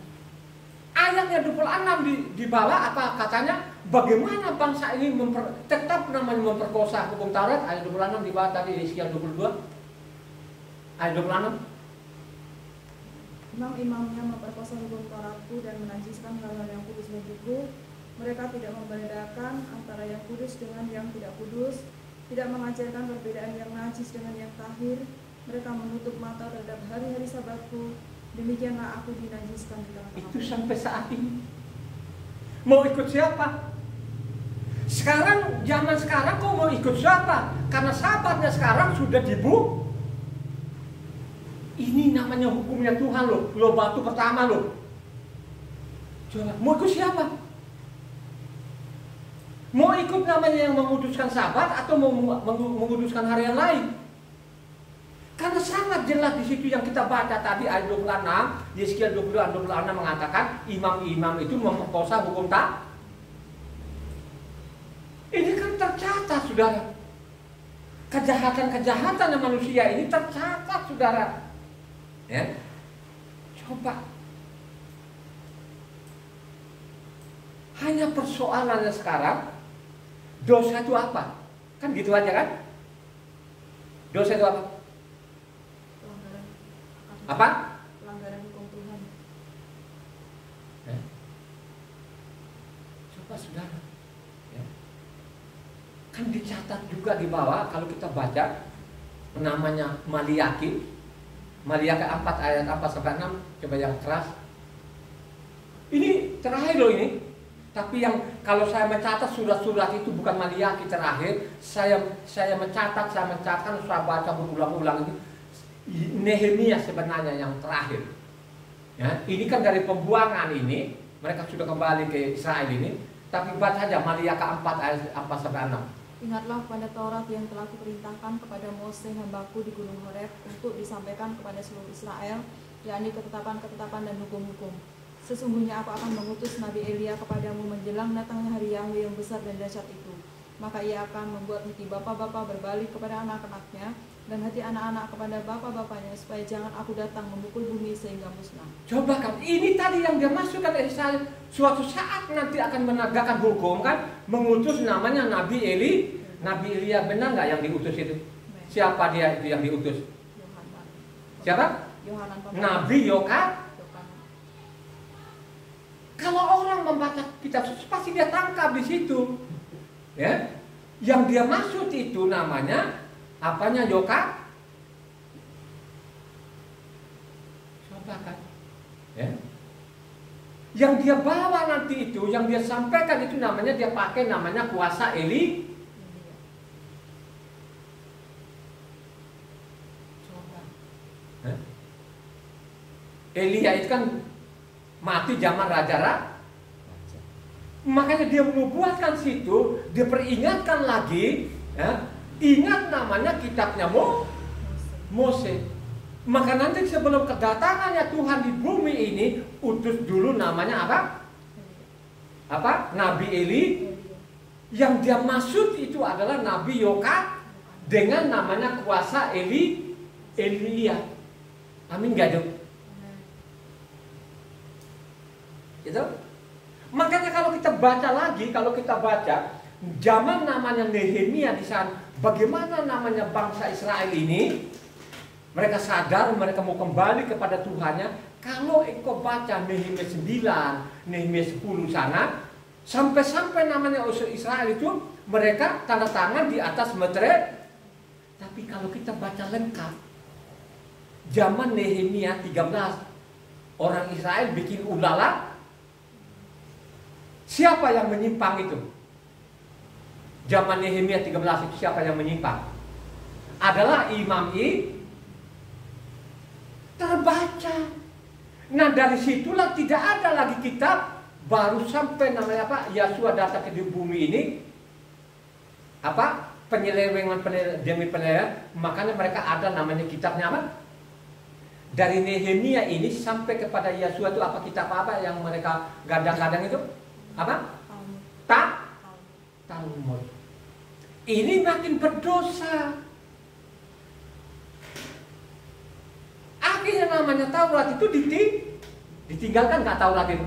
Ayatnya 26 di bawah apa katanya? Bagaimana bangsa ini tetap namanya memperkosa hukum Taurat. Ayat 26 di bawah tadi Yeskiel 22. Ayat 26. Imam-imamnya memperkosa hukum Tauratku dan menajiskan hal-hal yang kudus bagiku. Mereka tidak membedakan antara yang kudus dengan yang tidak kudus, tidak mengajarkan perbedaan yang najis dengan yang tahir. Mereka menutup mata terhadap hari-hari sabatku. Demikianlah aku dinajiskan di tengah-tengah. Itu sampai saat ini. Mau ikut siapa? Sekarang, zaman sekarang kau mau ikut siapa? Karena sahabatnya sekarang sudah dibunuh. Ini namanya hukumnya Tuhan loh. Lo batu pertama loh. Coba, mau ikut siapa? Mau ikut namanya yang menguduskan sabat atau mau menguduskan hari yang lain? Karena sangat jelas di situ yang kita baca tadi ayat 26, Yeskiel 26 mengatakan imam-imam itu memperkosa hukum Taurat. Ini kan tercatat saudara. Kejahatan-kejahatan manusia ini tercatat saudara. Ya. Coba. Hanya persoalannya sekarang, dosa itu apa? Kan gitu aja kan? Dosa itu apa? Apa? Pelanggaran hukum Tuhan. Ya. Coba saudara, ya. Kan dicatat juga di bawah kalau kita baca namanya Maliaki 4 ayat 4 sampai 6. Coba yang keras. Ini terakhir loh ini. Tapi yang kalau saya mencatat surat-surat itu bukan Maliaki terakhir. Saya mencatat, saya baca berulang-ulang ini. Nehemia sebenarnya yang terakhir. Ya, ini kan dari pembuangan ini, mereka sudah kembali ke Israel ini. Tapi baca saja Maliaki 4 ayat 4 sampai 6. Ingatlah pada Taurat yang telah kuperintahkan kepada Mose hambaku di Gunung Horeb untuk disampaikan kepada seluruh Israel, yakni ketetapan-ketetapan dan hukum-hukum. Sesungguhnya aku akan mengutus Nabi Elia kepadamu menjelang datangnya hari Yahwe yang besar dan dahsyat itu. Maka ia akan membuat hati bapak-bapak berbalik kepada anak-anaknya, dan hati anak-anak kepada bapak-bapaknya, supaya jangan aku datang memukul bumi sehingga musnah. Coba kan, ini tadi yang dia masukkan Israel. Suatu saat nanti akan menegakkan hukum kan, mengutus namanya Nabi Eli. Nabi Elia benar nggak yang diutus itu? Siapa dia itu yang diutus? Yohanan. Siapa? Yohanan Nabi Yohanan. Kalau orang membaca kitab suci pasti dia tangkap di situ. Ya. Yang dia maksud itu namanya apanya Yohanan? Coba kan. Ya. Yang dia bawa nanti itu, yang dia sampaikan itu namanya dia pakai namanya kuasa Eli. Coba. Elia itu kan mati zaman Raja. Makanya dia membuatkan situ, dia peringatkan lagi, ya, ingat namanya kitabnya Mose. Maka nanti sebelum kedatangannya Tuhan di bumi ini, utus dulu namanya apa? Nabi Eli. Yang dia maksud itu adalah Nabi Yoka dengan namanya kuasa Elia. Amin gak dong? Gitu? Makanya kalau kita baca lagi, zaman namanya Nehemia di sana, bagaimana namanya bangsa Israel ini, mereka sadar mereka mau kembali kepada Tuhannya. Kalau engkau baca Nehemia 9, Nehemia 10 sana, sampai namanya Israel itu mereka tanda tangan di atas meterai. Tapi kalau kita baca lengkap, zaman Nehemia 13, orang Israel bikin ulala. Siapa yang menyimpang itu? Zaman Nehemia 13 itu siapa yang menyimpang? Adalah imam terbaca. Nah dari situlah tidak ada lagi kitab. Baru sampai namanya apa? Yosua datang ke bumi ini. Penyelewengan demi penyelewengan. Makanya mereka ada namanya kitabnya apa? Dari Nehemia ini sampai kepada Yosua itu apa kitab apa yang mereka gadang-gadang itu? Apa? Talmud. Ini makin berdosa. Akhirnya namanya Taurat itu ditinggalkan nggak Taurat itu?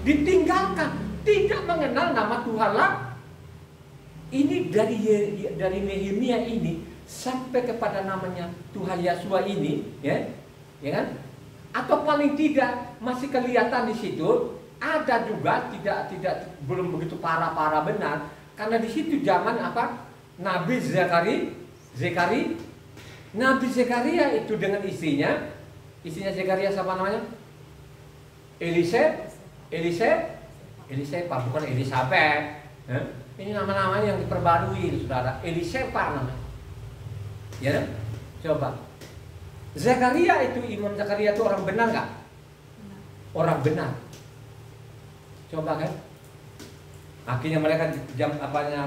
Ditinggalkan, tidak mengenal nama Tuhan lah. Ini dari Nehemia ini sampai kepada namanya Tuhan Yosua ini, ya kan? Atau paling tidak masih kelihatan di situ. Ada juga tidak belum begitu parah benar, karena di situ zaman apa? Nabi Zekaria itu dengan istrinya Zekaria siapa namanya? Elisepa, bukan Elisabeth. Ini nama-nama yang diperbarui, saudara. Elisepa namanya. Ya, coba. Zekaria itu, Imam Zekaria itu orang benar nggak? Orang benar. Coba kan? Akhirnya mereka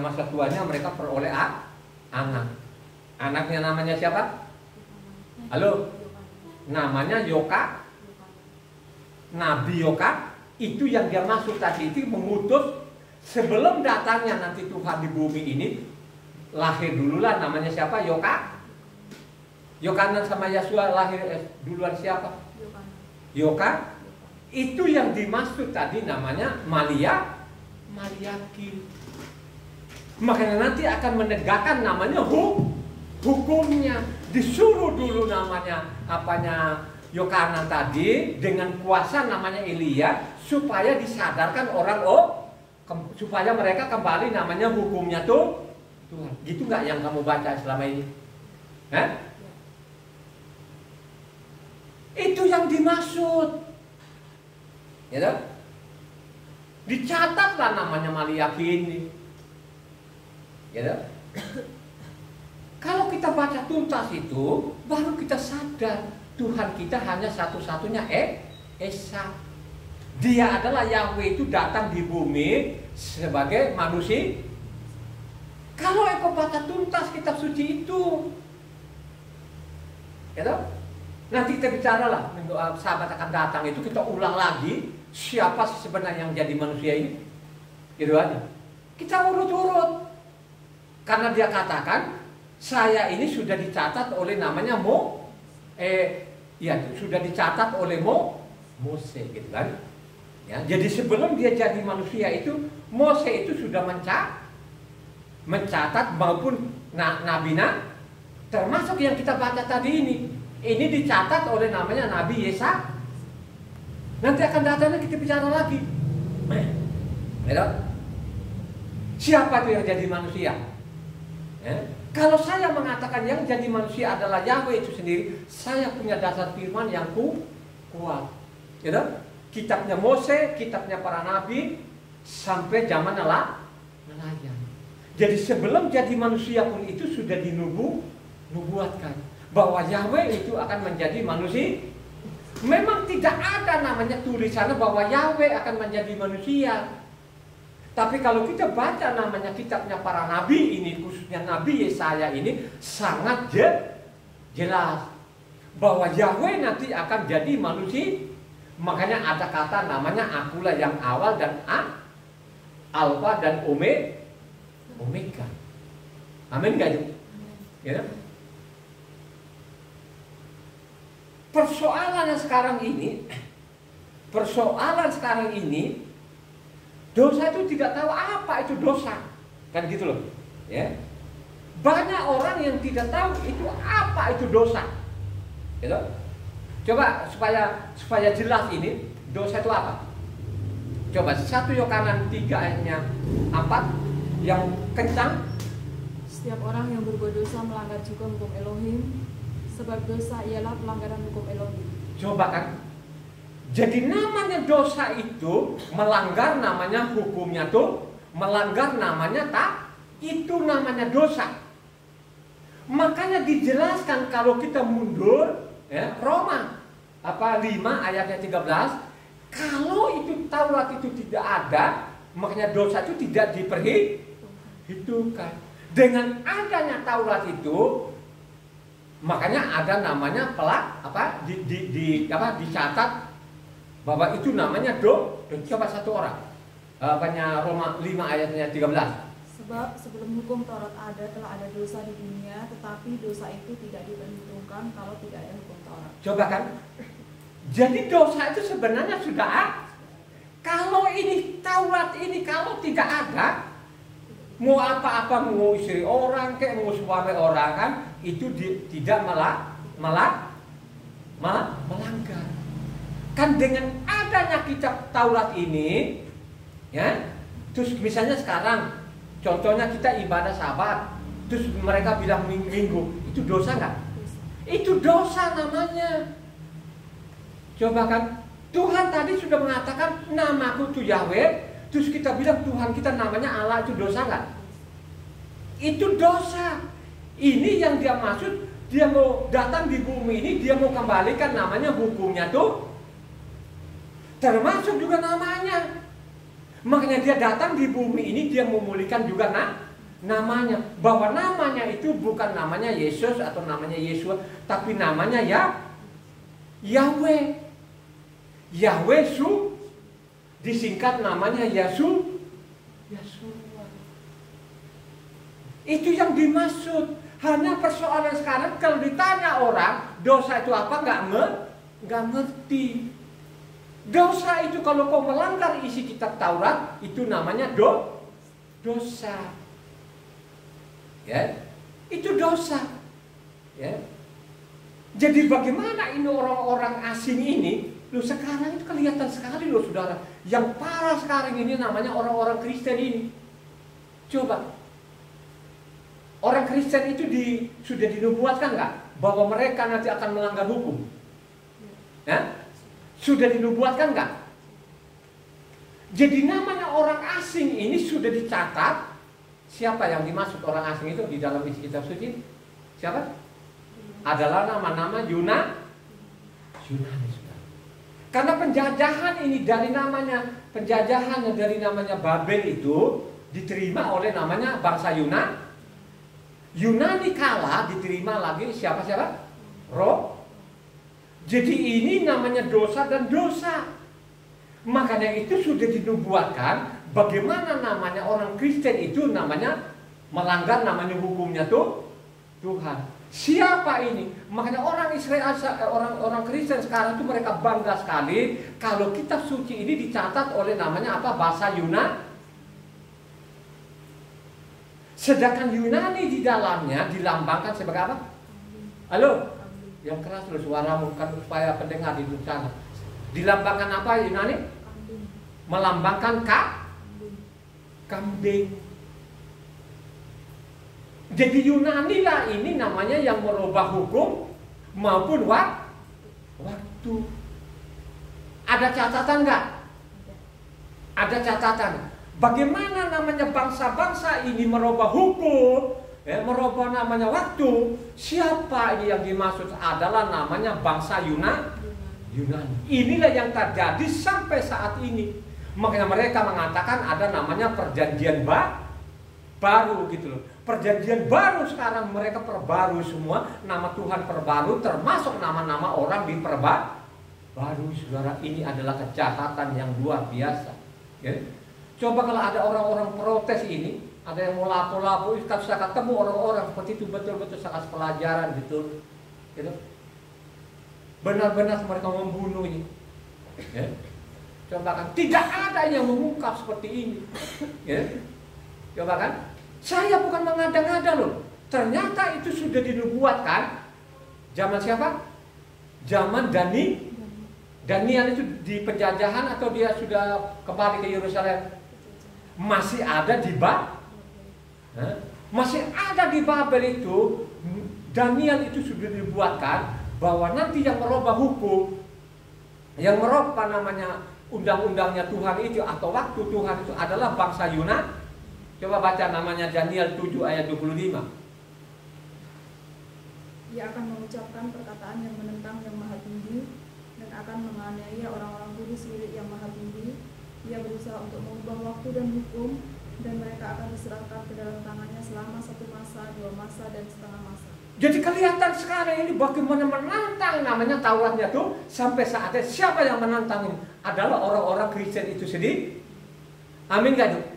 masa tuanya mereka peroleh anak. Anaknya namanya siapa? Halo? Namanya Yoka. Nabi Yoka. Itu yang dia masuk tadi itu mengutus sebelum datangnya nanti Tuhan di bumi ini. Lahir dululah namanya siapa? Yokanan sama Yosua lahir duluan siapa? Yoka. Itu yang dimaksud tadi namanya Maliakim. Makanya nanti akan menegakkan namanya hukumnya. Disuruh dulu namanya Yokanan tadi dengan kuasa namanya Elia supaya disadarkan orang supaya mereka kembali namanya hukumnya tuh Tuhan. Gitu nggak yang kamu baca selama ini? Itu yang dimaksud. Ya, dicatatlah namanya Maliaki ini. Ya, kalau kita baca tuntas itu, baru kita sadar Tuhan kita hanya satu-satunya Esa. Dia adalah Yahweh itu datang di bumi sebagai manusia. Kalau engkau baca tuntas kitab suci itu, ya, nanti kita bicara lah, sahabat akan datang itu kita ulang lagi siapa sih sebenarnya yang jadi manusia ini, gitu aja. Kita urut-urut, karena dia katakan saya ini sudah dicatat oleh namanya sudah dicatat oleh Mose, gitu kan? Ya, jadi sebelum dia jadi manusia itu Mose itu sudah mencatat maupun nabi-nabi, termasuk yang kita baca tadi ini. Ini dicatat oleh namanya Nabi Yesa. Nanti akan datangnya kita bicara lagi. Siapa itu yang jadi manusia? Kalau saya mengatakan yang jadi manusia adalah Yahweh itu sendiri, saya punya dasar firman yang kuat. Kitabnya Mose, kitabnya para nabi, sampai zaman nelayan. Jadi sebelum jadi manusia pun itu sudah dinubuatkan bahwa Yahweh itu akan menjadi manusia. Memang tidak ada namanya tulisannya bahwa Yahweh akan menjadi manusia. Tapi kalau kita baca namanya kitabnya para nabi ini, khususnya Nabi Yesaya ini sangat jelas. bahwa Yahweh nanti akan jadi manusia. Makanya ada kata namanya akulah yang awal dan alfa dan omega. Amin gak itu? Ya. Persoalan sekarang ini, dosa itu tidak tahu apa itu dosa, kan gitu loh. Ya. Banyak orang yang tidak tahu itu apa itu dosa, gitu. Coba supaya jelas ini dosa itu apa? Coba 1 Yohanes 3 ayatnya 4 yang kencang. Setiap orang yang berbuat dosa melanggar juga hukum Elohim, sebab dosa ialah pelanggaran hukum Elohim. Coba kan. Jadi namanya dosa itu melanggar namanya hukumnya tuh, melanggar namanya itu namanya dosa. Makanya dijelaskan kalau kita mundur, ya, Roma 5 ayatnya 13, kalau itu Taurat itu tidak ada, makanya dosa itu tidak diperhitungkan. Dengan adanya Taurat itu, makanya ada namanya dicatat bahwa itu namanya coba satu orang. Roma 5 ayatnya 13. Sebab sebelum hukum Taurat telah ada dosa di dunia, tetapi dosa itu tidak diperhitungkan kalau tidak ada hukum Taurat. Coba kan. Jadi dosa itu sebenarnya sudah ada. Kalau ini Taurat ini kalau tidak ada, mau apa-apa, mau istri orang kayak mau suami orang kan, itu tidak melanggar. Kan dengan adanya kitab Taurat ini, ya, terus misalnya sekarang, contohnya kita ibadah Sabat, terus mereka bilang minggu, itu dosa nggak? Itu dosa namanya. Coba kan, Tuhan tadi sudah mengatakan namaku itu Yahweh, terus kita bilang Tuhan kita namanya Allah, itu dosa nggak? Itu dosa. Ini yang dia maksud, dia mau datang di bumi ini, dia mau kembalikan namanya hukumnya tuh, termasuk juga namanya. Makanya dia datang di bumi ini, dia memulihkan juga namanya. Bahwa namanya itu bukan namanya Yesus atau namanya Yesua, tapi namanya Yahweh. Yahweh disingkat namanya Yesua. Itu yang dimaksud. Hanya persoalan sekarang kalau ditanya orang dosa itu apa, nggak ngerti. Dosa itu kalau kau melanggar isi kitab Taurat, itu namanya dosa. Ya, itu dosa. Ya. Jadi bagaimana ini orang-orang asing ini? Loh, sekarang itu kelihatan sekali loh saudara. Yang parah sekarang ini namanya orang-orang Kristen ini. Coba, orang Kristen itu sudah dinubuatkan nggak bahwa mereka nanti akan melanggar hukum? Ya? Sudah dinubuatkan nggak? Jadi namanya orang asing ini sudah dicatat. Siapa yang dimaksud orang asing itu di dalam isi kitab suci? Siapa? Adalah nama-nama Yunani. Karena penjajahan ini dari namanya Babel itu diterima oleh namanya bangsa Yunani. Yunani kalah, diterima lagi siapa? Roh. Jadi ini namanya dosa dan dosa. Makanya itu sudah dinubuatkan bagaimana namanya orang Kristen itu namanya melanggar namanya hukumnya tuh Tuhan. Siapa ini? Makanya orang Israel, orang Kristen sekarang itu mereka bangga sekali kalau kitab suci ini dicatat oleh namanya apa? Bahasa Yunani. Sedangkan Yunani di dalamnya dilambangkan sebagai apa? Halo? Yang keras loh suaramu kan supaya pendengar di sana. Dilambangkan apa Yunani? Melambangkan kambing. Jadi Yunani lah ini namanya yang merubah hukum maupun waktu. Ada catatan nggak? Ada catatan. Bagaimana namanya bangsa-bangsa ini merubah hukum, merubah namanya waktu? Siapa ini yang dimaksud? Adalah namanya bangsa Yunani. Inilah yang terjadi sampai saat ini. Makanya mereka mengatakan ada namanya perjanjian baru gitu loh. Perjanjian baru sekarang mereka perbarui semua, nama Tuhan perbarui, termasuk nama-nama orang diperbarui. Saudara, ini adalah kejahatan yang luar biasa. Ya. Coba kalau ada orang-orang protes ini, ada yang mau lapo-lapo, saya ketemu orang-orang seperti itu betul-betul sangat pelajaran gitu. Benar-benar mereka membunuh ini. Ya. Coba kan, tidak ada yang mengungkap seperti ini. Ya. Coba kan, saya bukan mengada-ngada loh. Ternyata itu sudah dinubuatkan. Zaman siapa? Zaman Daniel itu di penjajahan atau dia sudah kembali ke Yerusalem? Masih ada di masih ada di Babel itu. Daniel itu sudah dibuatkan bahwa nanti yang merubah hukum, yang merubah namanya undang-undangnya Tuhan itu atau waktu Tuhan itu adalah bangsa Yunani. Coba baca namanya Daniel 7 ayat 25. Ia akan mengucapkan perkataan yang menentang yang maha tinggi dan akan menganiaya orang-orang kudus milik yang maha tinggi. Ia berusaha untuk mengubah waktu dan hukum, dan mereka akan diserahkan ke dalam tangannya selama 1 masa, 2 masa, dan setengah masa. Jadi kelihatan sekarang ini bagaimana menantang namanya Tauratnya tuh. Sampai saatnya siapa yang menantang ini? Adalah orang-orang Kristen itu sendiri. Amin gak tuh?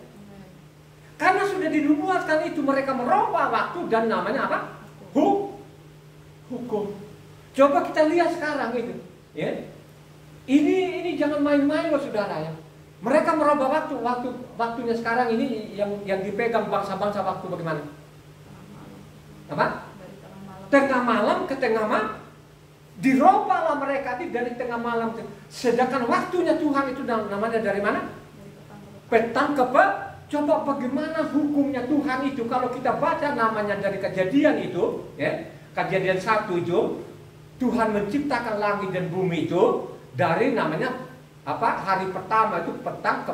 Karena sudah dinubuatkan itu, mereka merubah waktu dan namanya apa? Hukum. Coba kita lihat sekarang itu, ya. Ini jangan main-main loh saudara ya. Mereka merubah waktunya sekarang ini yang dipegang bangsa-bangsa waktu bagaimana? Apa? Tengah malam ke tengah malam. Dirubahlah mereka dari tengah malam. Sedangkan waktunya Tuhan itu namanya dari mana? Petang ke Coba bagaimana hukumnya Tuhan itu kalau kita baca namanya dari Kejadian itu, ya, Kejadian 1 itu, Tuhan menciptakan langit dan bumi itu dari namanya apa? Hari pertama itu petang ke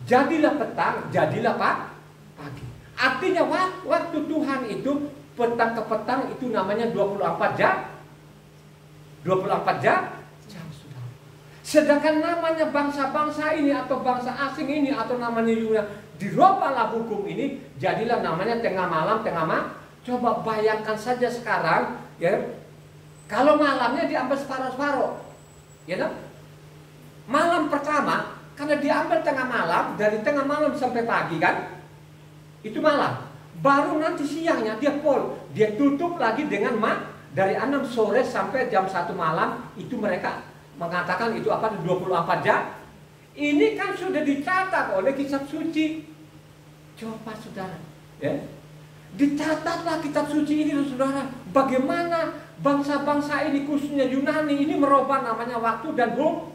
jadilah petang, jadilah pagi. Artinya waktu Tuhan itu petang ke petang itu namanya 24 jam. 24 jam. Sedangkan namanya bangsa-bangsa ini atau bangsa asing ini atau namanya Yunan, dirubahlah hukum ini, jadilah namanya tengah malam. Coba bayangkan saja sekarang, ya, kalau malamnya diambil separuh-separuh, ya kan? Malam pertama, karena diambil tengah malam, dari tengah malam sampai pagi kan, itu malam. Baru nanti siangnya dia tutup lagi dengan dari 6 sore sampai jam 1 malam, itu mereka mengatakan itu apa 24 jam. Ini kan sudah dicatat oleh kitab suci. Coba saudara, ya. Dicatatlah kitab suci ini saudara. Bagaimana bangsa-bangsa ini khususnya Yunani ini merubah namanya waktu dan hukum.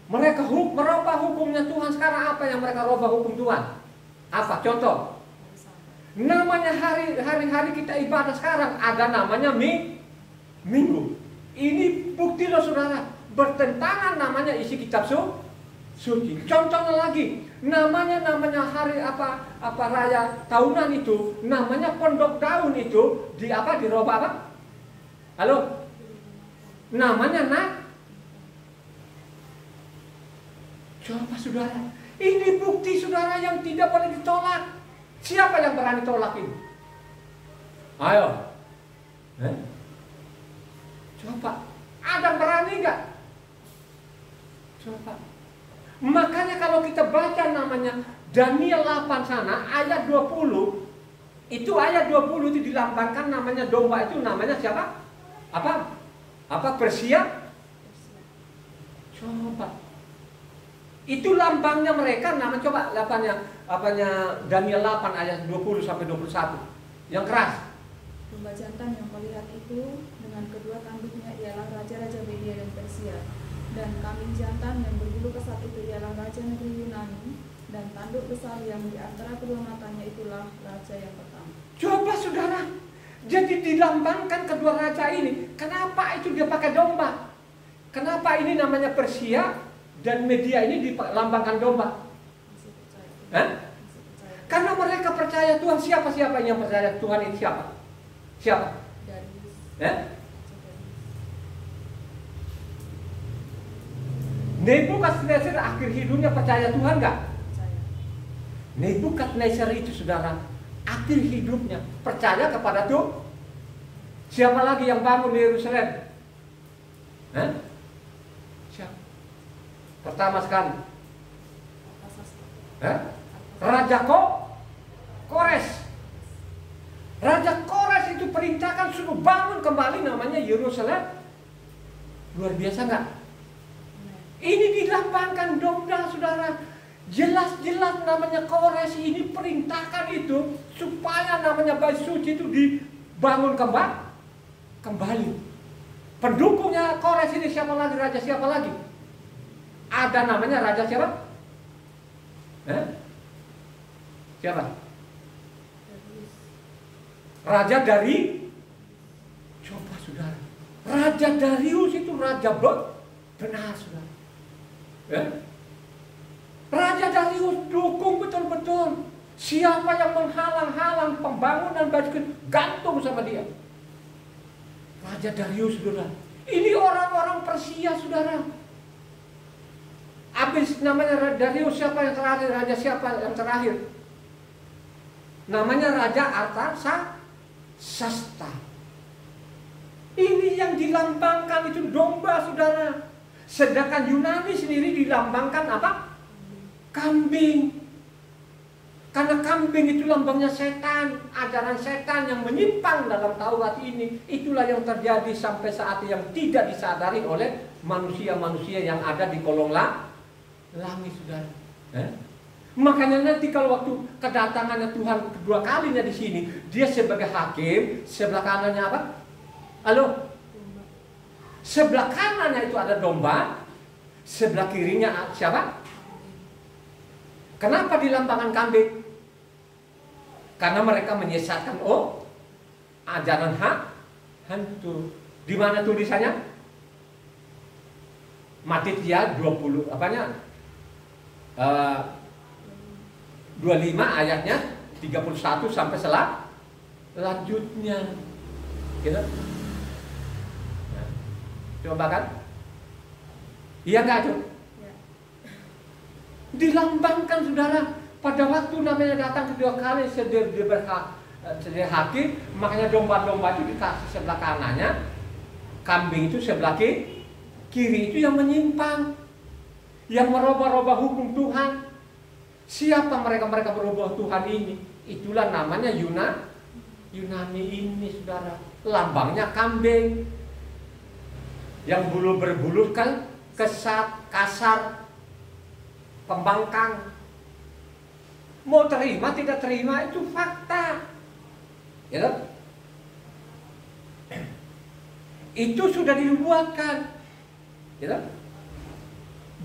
Mereka merubah hukumnya Tuhan. Sekarang apa yang mereka rubah hukum Tuhan? Apa? Contoh. Namanya hari-hari kita ibadah sekarang ada namanya minggu. Ini bukti loh saudara. Bertentangan namanya isi kitab suci. Contohnya lagi, namanya hari apa raya tahunan itu, namanya pondok daun itu dirubah apa? Halo? Namanya coba saudara, ini bukti saudara yang tidak boleh ditolak. Siapa yang berani tolak ini? Ayo. Coba, ada berani nggak? Coba. Makanya kalau kita baca namanya Daniel 8 sana ayat 20, itu ayat 20 itu dilambangkan namanya domba itu namanya siapa? Apa Persia? Coba. Itu lambangnya mereka nama coba apanya Daniel 8 ayat 20 sampai 21. Yang keras. Domba jantan yang kau lihat itu dengan kedua tanduknya ialah raja-raja Media dan Persia. Dan kambing jantan yang berbulu kesat itu ialah raja negeri Yunani, dan tanduk besar yang di antara kedua matanya itulah raja yang pertama. Coba saudara, jadi dilambangkan kedua raja ini. Kenapa itu dia pakai domba? Kenapa ini namanya Persia dan Media ini dilambangkan domba? Karena mereka percaya Tuhan. Siapa yang percaya Tuhan ini siapa? Nebukadnezar akhir hidupnya percaya Tuhan nggak? Nebukadnezar itu saudara akhir hidupnya percaya kepada Tuhan. Siapa lagi yang bangun di Yerusalem? Siapa? Pertama sekali, Raja Kores. Raja Kores itu perintahkan suruh bangun kembali namanya Yerusalem. Luar biasa nggak? Ini dilambangkan domba, saudara. Jelas-jelas namanya Kores ini perintahkan itu supaya namanya bait suci itu dibangun kembali. Pendukungnya Kores ini siapa lagi? Raja siapa lagi? Ada namanya raja siapa? Siapa? Raja dari, coba saudara, Raja Darius itu raja benar, saudara. Raja Darius dukung betul-betul. Siapa yang menghalang-halang pembangunan bait gantung sama dia. Raja Darius, saudara. Ini orang-orang Persia, saudara. Habis namanya Darius, siapa yang terakhir? Raja siapa yang terakhir? Namanya Raja Artasasta. Ini yang dilambangkan itu domba, saudara. Sedangkan Yunani sendiri dilambangkan apa? Kambing. Karena kambing itu lambangnya setan, ajaran setan yang menyimpang dalam Taurat ini. Itulah yang terjadi sampai saat yang tidak disadari oleh manusia-manusia yang ada di kolong langit, saudara. Makanya nanti kalau waktu kedatangannya Tuhan kedua kalinya di sini, dia sebagai hakim, sebelah kanannya apa? Halo? Sebelah kanannya itu ada domba, sebelah kirinya siapa? Kenapa dilambangkan kambing? Karena mereka menyesatkan ajaran hantu. Di mana tulisannya? Matitia 20 25 ayatnya 31 sampai selanjutnya. Gitu. Nah, coba kan? Iya nggak tuh? Dilambangkan, saudara, pada waktu namanya datang kedua kali sedia hakim, makanya domba-domba itu dikasih sebelah kanannya, kambing itu sebelah kiri itu yang menyimpang, yang merubah-rubah hukum Tuhan. Siapa mereka berubah Tuhan ini? Itulah namanya Yunani ini, saudara. Lambangnya kambing, yang bulu berbulu kan kasar, pembangkang. Mau terima tidak terima itu fakta, ya. Itu sudah dibuatkan, ya.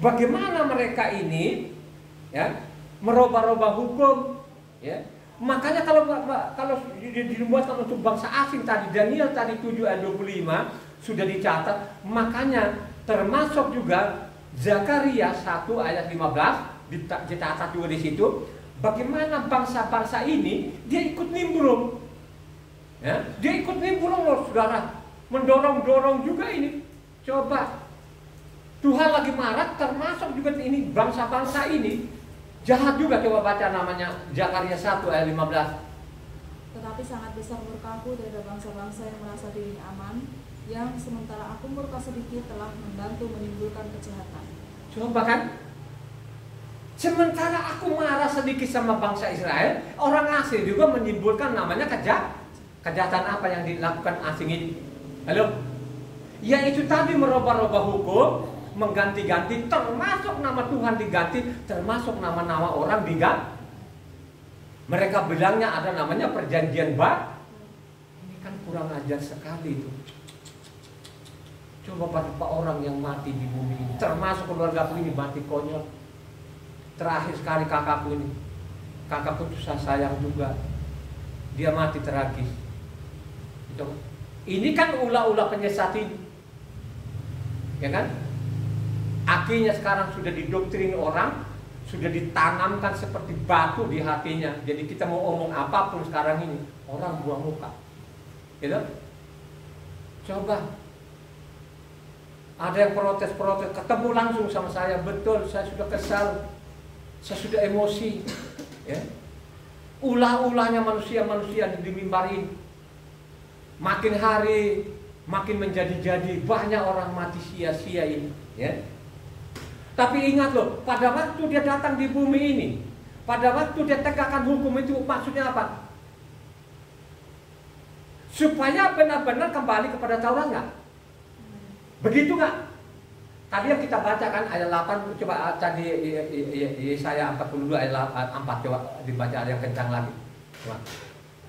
Bagaimana mereka ini, ya, merubah-rubah hukum, ya. Makanya kalau dibuatkan untuk bangsa asing tadi, Daniel tadi 7 ayat 25 sudah dicatat. Makanya termasuk juga Zakaria 1 ayat 15 dicatat juga di situ. Bagaimana bangsa-bangsa ini dia ikut nimbrung, ya, dia ikut nimbrung loh, saudara, mendorong-dorong juga ini. Coba Tuhan lagi marah, termasuk juga ini bangsa-bangsa ini jahat juga. Coba baca namanya Zakaria 1 ayat 15. Tetapi sangat besar murkaku terhadap bangsa-bangsa yang merasa dirinya aman, yang sementara aku murka sedikit telah membantu menimbulkan kejahatan. Coba kan? Sementara aku marah sedikit sama bangsa Israel, orang asing juga menimbulkan namanya kejahatan apa yang dilakukan asing ini? Halo? Ya itu tadi merubah-rubah hukum, mengganti-ganti, termasuk nama Tuhan diganti, termasuk nama-nama orang diganti. Mereka bilangnya ada namanya perjanjian baru. Ini kan kurang ajar sekali itu. Coba berapa orang yang mati di bumi ini, termasuk keluarga ini mati konyol. Terakhir sekali kakakku ini, kakakku susah sayang juga, dia mati tragis. Ini kan ulah-ulah penyesat ini, ya kan? Akhirnya sekarang sudah didoktrin orang, sudah ditanamkan seperti batu di hatinya. Jadi kita mau omong apapun sekarang ini, orang buang muka, gitu. Coba ada yang protes-protes, ketemu langsung sama saya, betul, saya sudah kesal. Saya sudah emosi, ya. Ulah-ulahnya manusia-manusia di mimbar ini. Makin hari makin menjadi-jadi, banyak orang mati sia-sia ini, ya. Tapi ingat loh, pada waktu dia datang di bumi ini, pada waktu dia tegakkan hukum itu, maksudnya apa? Supaya benar-benar kembali kepada Taurat nggak? Begitu nggak? Tadi yang kita bacakan ayat 8, coba tadi Yesaya 42 ayat 4, coba dibaca yang kencang lagi.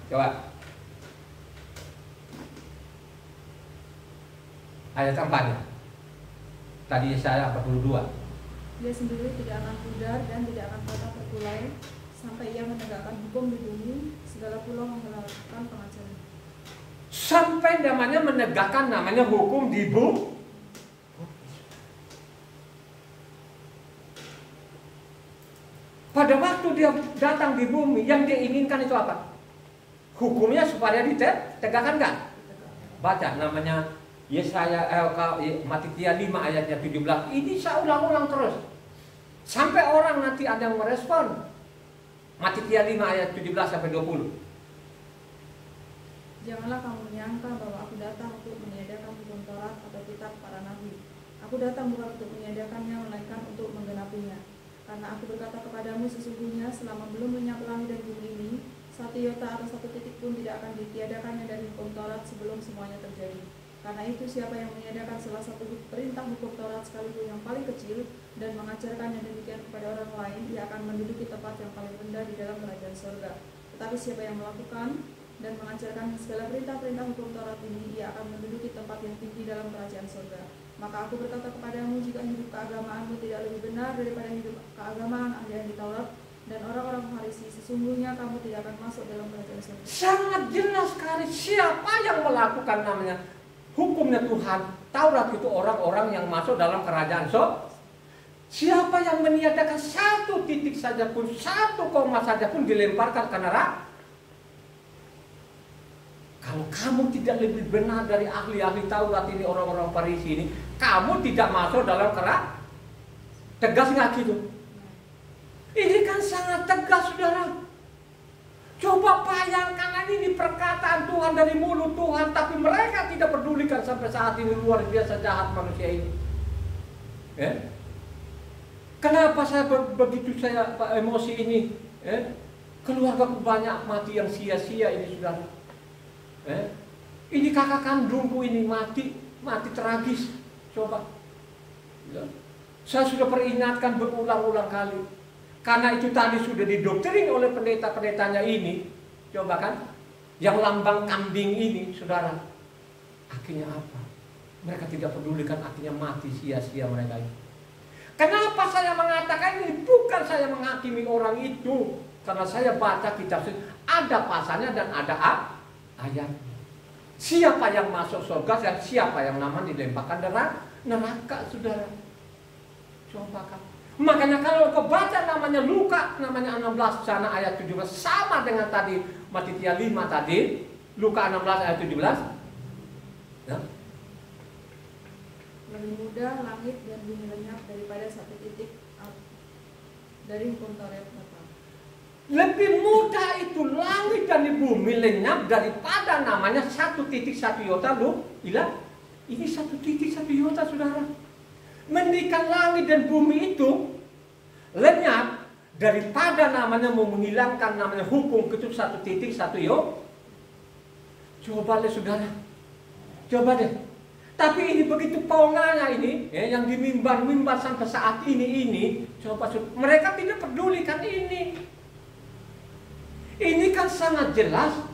Coba. Ayat 4 ya. Tadi Yesaya 42. Dia sendiri tidak akan pudar dan tidak akan pernah terkulai sampai ia menegakkan hukum di bumi, segala pulau menggelarkan pengajaran. Sampai namanya menegakkan namanya hukum di bumi. Pada waktu dia datang di bumi, yang dia inginkan itu apa? Hukumnya supaya ditegakkan nggak? Baca namanya Yesaya Matitia 5 ayatnya 17. Ini saya ulang-ulang terus sampai orang nanti ada yang merespon. Matitia 5 ayat 17 sampai 20. Janganlah kamu menyangka bahwa aku datang untuk meniadakan hukum Taurat atau kitab para nabi. Aku datang bukan untuk meniadakannya, melainkan untuk menggenapinya. Karena aku berkata kepadamu, sesungguhnya selama belum lenyap langit dan bumi ini, satu iota atau satu titik pun tidak akan ditiadakannya dari hukum Taurat sebelum semuanya terjadi. Karena itu siapa yang meniadakan salah satu perintah hukum Taurat sekalipun yang paling kecil dan mengajarkannya demikian kepada orang lain, dia akan menduduki tempat yang paling rendah di dalam kerajaan surga. Tetapi siapa yang melakukan dan mengajarkan segala perintah-perintah hukum Taurat ini, ia akan menduduki tempat yang tinggi dalam kerajaan surga. Maka aku berkata kepadamu, jika hidup keagamaanmu tidak lebih benar daripada hidup keagamaan ahli-ahli Taurat dan orang-orang Farisi, sesungguhnya kamu tidak akan masuk dalam kerajaan surga. Sangat jelas sekali siapa yang melakukan namanya hukumnya Tuhan. Taurat itu orang-orang yang masuk dalam kerajaan surga. Siapa yang meniadakan satu titik saja pun, satu koma saja pun dilemparkan ke neraka. Kalau kamu tidak lebih benar dari ahli-ahli Taurat ini, orang-orang Farisi ini, kamu tidak masuk dalam kerajaan. Tegas nggak gitu? Ini kan sangat tegas, saudara. Coba bayangkan ini perkataan Tuhan dari mulut Tuhan, tapi mereka tidak pedulikan sampai saat ini. Luar biasa jahat manusia ini. Kenapa saya begitu emosi ini? Keluargaku banyak mati yang sia-sia ini, saudara. Ini kakak kandungku ini mati tragis. Coba, saya sudah peringatkan berulang-ulang kali. Karena itu tadi sudah didoktrin oleh pendeta-pendetanya ini. Coba kan, yang lambang kambing ini, saudara. Akhirnya apa? Mereka tidak pedulikan, akhirnya mati sia-sia mereka ini. Kenapa saya mengatakan ini? Bukan saya menghakimi orang itu, karena saya baca kitab suci, ada pasalnya dan ada ayat. Siapa yang masuk surga dan siapa yang namanya dilemparkan neraka, saudara. Coba kan. Makanya kalau kau baca namanya Luka, namanya 16 sana ayat 17, sama dengan tadi Matitia 5 tadi, Luka 16 ayat 17. Ya. Lebih mudah langit dan bumi lenyap daripada satu titik dari hukum Taurat. Lebih mudah itu langit dan bumi lenyap daripada namanya satu titik satu iota hilang. Ini satu titik satu iota, saudara. Mendingan langit dan bumi itu lenyap daripada namanya mau menghilangkan namanya hukum itu satu titik satu iota. Coba deh, saudara. Coba deh. Tapi ini begitu paunganya ini, yang di mimbar-mimbar sampai saat ini, coba mereka tidak pedulikan ini. Ini kan sangat jelas,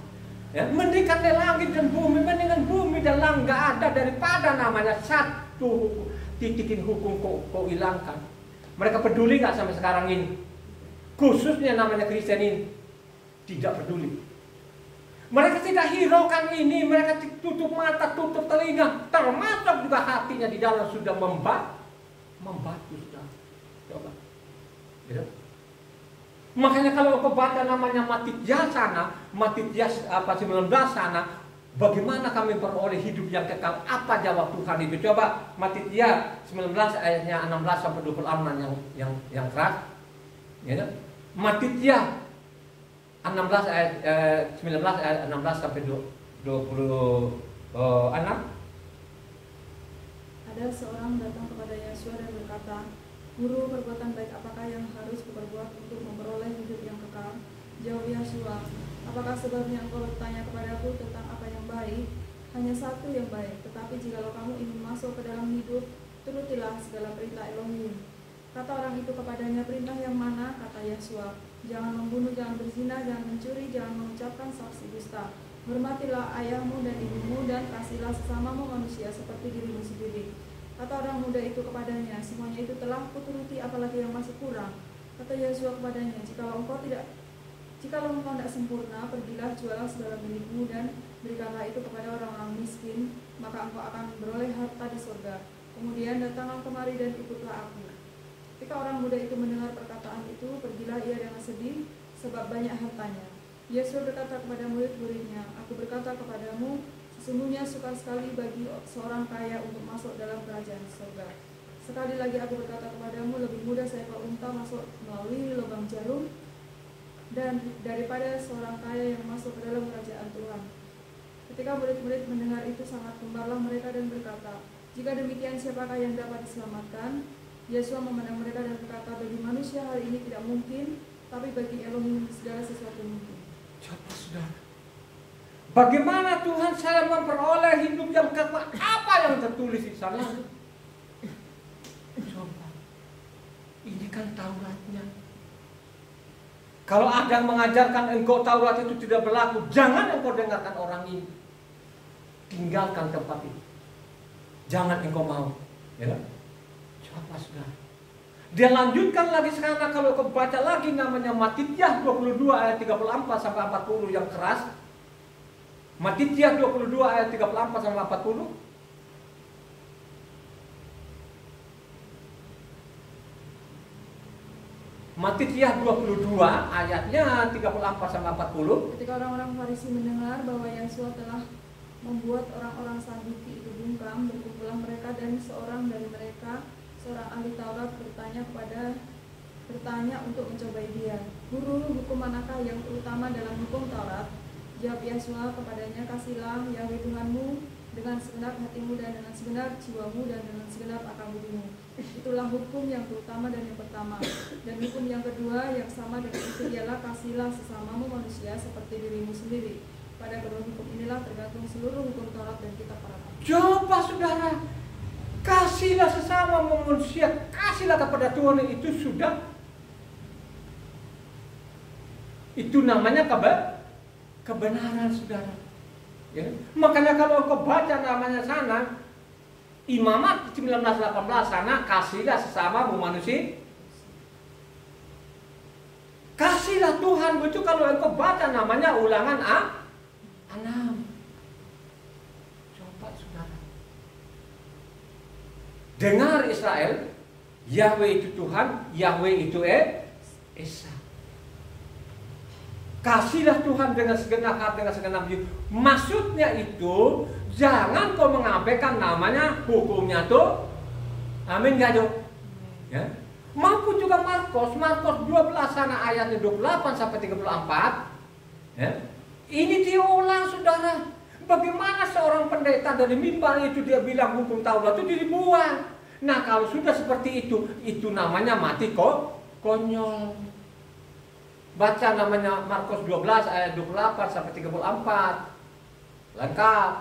mendingan langit dan bumi, mendingan bumi dan langit nggak ada daripada namanya satu titikin hukum kau hilangkan. Mereka peduli nggak sampai sekarang ini? Khususnya namanya Kristen ini tidak peduli. Mereka tidak hiraukan ini, mereka tutup mata, tutup telinga, termasuk juga hatinya di dalam sudah membatu sudah. Coba, gitu. Makanya kalau kau baca namanya Matitia sana, Matitia 19 sana, bagaimana kami beroleh hidup yang kekal? Apa jawab Tuhan itu? Coba Matitia 19 ayatnya 16 sampai 26 yang keras. Ya, Matitia 16 ayat 19 ayat 16 sampai 26. Ada seorang datang kepada Yesua dan berkata, "Guru, perbuatan baik apakah yang harus kuperbuat untuk memperoleh hidup yang kekal?" Jawab Yesua, "Apakah sebabnya engkau bertanya kepadaku tentang apa yang baik? Hanya satu yang baik, tetapi jikalau kamu ingin masuk ke dalam hidup, turutilah segala perintah Elohim." Kata orang itu kepadanya, "Perintah yang mana?" Kata Yesua, "Jangan membunuh, jangan berzina, jangan mencuri, jangan mengucapkan saksi dusta. Hormatilah ayahmu dan ibumu, dan kasihlah sesamamu manusia seperti dirimu sendiri." Kata orang muda itu kepadanya, "Semuanya itu telah kuturuti, apalagi yang masih kurang?" Kata Yesua kepadanya, Jikalau engkau tidak sempurna, pergilah, jualah segala milikmu dan berikanlah itu kepada orang-orang miskin, maka engkau akan beroleh harta di surga. Kemudian datanglah kemari dan ikutlah aku." Ketika orang muda itu mendengar perkataan itu, pergilah ia dengan sedih, sebab banyak hartanya. Yesus berkata kepada murid-muridnya, "Aku berkata kepadamu, sesungguhnya sukar sekali bagi seorang kaya untuk masuk dalam kerajaan surga. Sekali lagi aku berkata kepadamu, lebih mudah seekor unta masuk melalui lubang jarum dan daripada seorang kaya yang masuk ke dalam kerajaan Tuhan." Ketika murid-murid mendengar itu, sangat gemparlah mereka dan berkata, "Jika demikian, siapakah yang dapat diselamatkan?" Yesus memandang mereka dan berkata, "Bagi manusia hal ini tidak mungkin, tapi bagi Elohim segala sesuatu mungkin." Coba saudara, bagaimana Tuhan saya memperoleh hidup yang kekal? Apa yang tertulis di sana? Coba, ini kan Tauratnya. Kalau ada yang mengajarkan engkau Taurat itu tidak berlaku, jangan engkau dengarkan orang ini. Tinggalkan tempat itu. Jangan engkau mau. Ya? Coba saudara. Dia lanjutkan lagi sekarang, kalau kau baca lagi namanya Matityah 22 ayat 34 sampai 40 yang keras. Matityah 22 ayat 34 sampai 40. Matityah 22 ayatnya 34 sampai 40. Ketika orang-orang Farisi mendengar bahwa Yesus telah membuat orang-orang Saduki itu bungkam, berkumpullah mereka, dan seorang dari mereka, seorang ahli Taurat, bertanya untuk mencobai dia, "Guru, hukum manakah yang terutama dalam hukum Taurat?" Jawab Yesua kepadanya, "Kasihlah Yahweh Tuhanmu dengan segenap hatimu dan dengan segenap jiwamu dan dengan segenap akal budimu. Itulah hukum yang terutama dan yang pertama. Dan hukum yang kedua yang sama dengan itu ialah, kasihlah sesamamu manusia seperti dirimu sendiri. Pada kedua hukum inilah tergantung seluruh hukum Taurat dan kitab para nabi." Coba saudara, kasihlah sesama manusia, kasihlah kepada Tuhan, itu sudah, itu namanya kebenaran saudara. Ya. Makanya kalau engkau baca namanya sana, Imamat 19:18 sana, kasihlah sesamamu manusia. Kasihlah Tuhan, itu kalau engkau baca namanya Ulangan 6. Coba saudara. Dengar Israel, Yahweh itu Tuhan, Yahweh itu Esa. Kasihlah Tuhan dengan segenap hati, dengan segenap jiwa. Maksudnya itu, jangan kau mengabaikan namanya hukumnya tuh. Amin gak Jo? Ya. Maupun juga Markus 12 sana ayatnya 28 sampai 34. Ya. Ini diulang saudara. Bagaimana seorang pendeta dari mimbar itu dia bilang hukum Taurat itu dibuang. Nah kalau sudah seperti itu namanya mati konyol. Baca namanya Markus 12 ayat 28 sampai 34. Lengkap.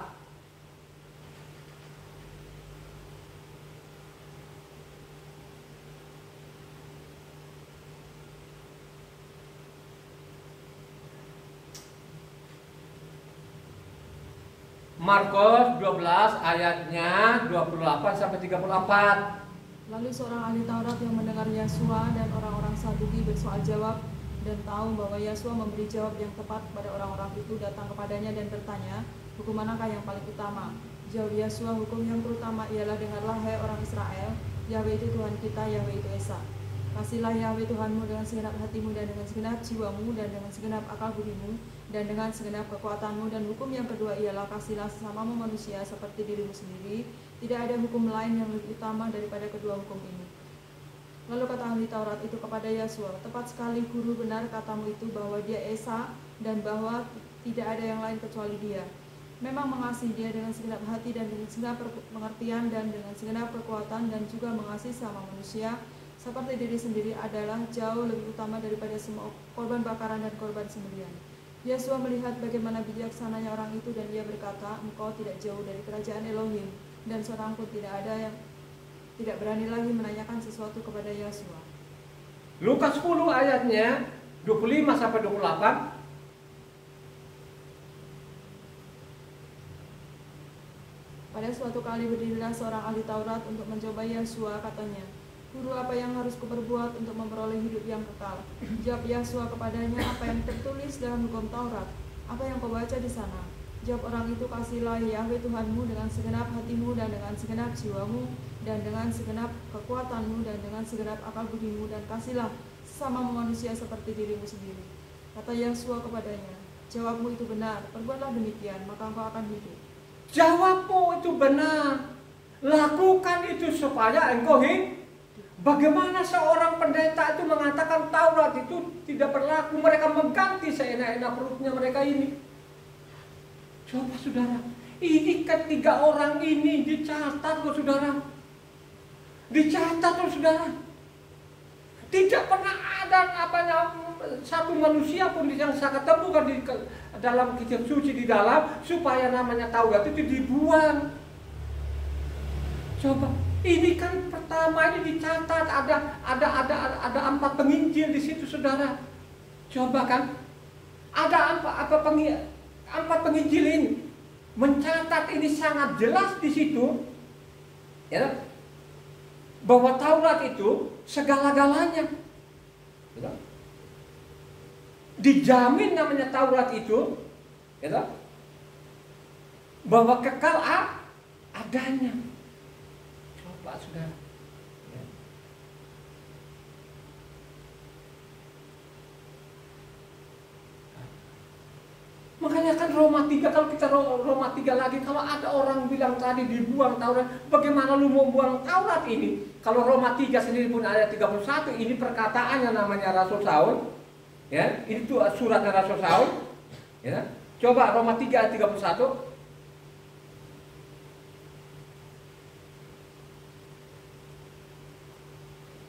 Markus 12 ayatnya 28 sampai 34. Lalu seorang ahli Taurat yang mendengar Yesua dan orang-orang Saduki bersoal jawab dan tahu bahwa Yesua memberi jawab yang tepat kepada orang-orang itu, datang kepadanya dan bertanya, "Hukum manakah yang paling utama?" Jawab Yesua, "Hukum yang terutama ialah, dengarlah hai orang Israel, Yahweh itu Tuhan kita, Yahweh itu Esa. Kasihlah Yahweh Tuhanmu dengan segenap hatimu dan dengan segenap jiwamu dan dengan segenap akal budimu dan dengan segenap kekuatanmu. Dan hukum yang kedua ialah, kasihlah sesamamu manusia seperti dirimu sendiri. Tidak ada hukum lain yang lebih utama daripada kedua hukum ini." Lalu kata ahli Taurat itu kepada Yosua, tepat sekali guru, benar katamu itu bahwa dia Esa dan bahwa tidak ada yang lain kecuali dia. Memang mengasihi dia dengan segenap hati dan dengan segenap pengertian dan dengan segenap kekuatan dan juga mengasihi sama manusia seperti diri sendiri adalah jauh lebih utama daripada semua korban bakaran dan korban sembelihan. Yosua melihat bagaimana bijaksananya orang itu dan dia berkata, engkau tidak jauh dari kerajaan Elohim dan seorang pun tidak ada yang tidak berani lagi menanyakan sesuatu kepada Yosua. Lukas 10 ayatnya 25 sampai 28. Pada suatu kali berdirilah seorang ahli Taurat untuk mencoba Yosua, katanya, Guru, apa yang harus kuperbuat untuk memperoleh hidup yang kekal? Jawab Yosua kepadanya, apa yang tertulis dalam hukum Taurat? Apa yang kau baca di sana? Jawab orang itu, kasihilah Yahweh Tuhanmu dengan segenap hatimu dan dengan segenap jiwamu dan dengan segenap kekuatanmu dan dengan segenap akal budimu, dan kasihlah sesama manusia seperti dirimu sendiri. Kata Yosua kepadanya, jawabmu itu benar, perbuatlah demikian, maka engkau akan hidup. Jawabmu itu benar, lakukan itu supaya engkau hidup. Bagaimana seorang pendeta itu mengatakan Taurat itu tidak berlaku, mereka mengganti seenak-enak perutnya mereka ini. Coba saudara, ini ketiga orang ini dicatat kok saudara. Dicatat kok saudara. Tidak pernah ada satu manusia pun yang saya ketemukan di dalam kitab suci di dalam supaya namanya Taurat itu dibuang. Coba, ini kan pertama ini dicatat ada 4 penginjil di situ saudara. Coba kan, ada 4 penginjil ini mencatat ini sangat jelas di situ, ya, bahwa Taurat itu segala-galanya. Ya, dijamin namanya Taurat itu, ya, bahwa kekal adanya. Coba saudara. Ya. Makanya kan Roma 3, kalau kita Roma 3 lagi, kalau ada orang bilang tadi dibuang Taurat, bagaimana lu mau buang Taurat ini? Kalau Roma 3 sendiri pun ayat 31, ini perkataannya namanya Rasul Saul. Ya, ini tuh suratnya Rasul Saul. Ya. Coba Roma 3 ayat 31.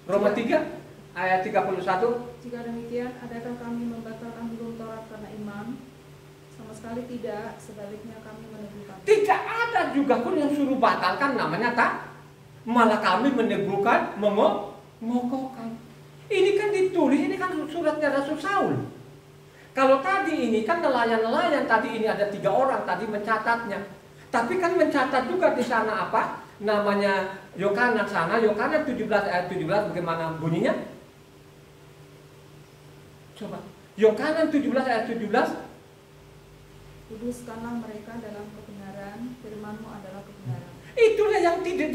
Roma 3 ayat 31. Jika demikian, adakah kami membatalkan hukum Taurat karena iman? Sama sekali tidak, sebaliknya kami meneguhkan. Tidak ada juga pun yang suruh batalkan namanya tak. Malah kami meneguhkan, mengokohkan. Ini kan ditulis, ini kan suratnya Rasul Saul. Kalau tadi ini kan nelayan-nelayan, tadi ini ada 3 orang tadi mencatatnya. Tapi kan mencatat juga di sana apa? Namanya Yohanan sana, Yohanan 17 ayat 17 bagaimana bunyinya? Coba. Yohanan 17 ayat 17. Kuduskanlah mereka dalam kebenaran, firman-Mu adalah kebenaran. Itulah yang tidak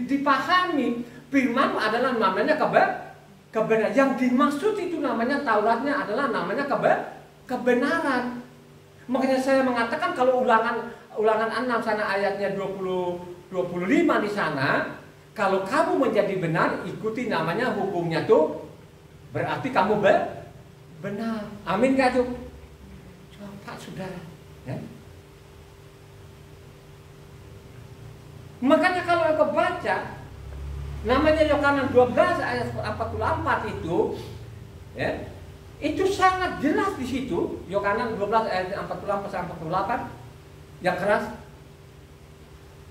dipahami. Firman adalah namanya kebenaran. Yang dimaksud itu namanya Tauratnya adalah namanya kebenaran. Makanya saya mengatakan kalau ulangan 6 sana ayatnya 25 di sana, kalau kamu menjadi benar, ikuti namanya hukumnya tuh, berarti kamu benar. Amin gak tuh? Coba saudara. Ya. Makanya kalau engkau baca namanya Yohanan 12 ayat 44 itu, ya, itu sangat jelas di situ. Yohanan 12 ayat 44 sampai 48 yang keras.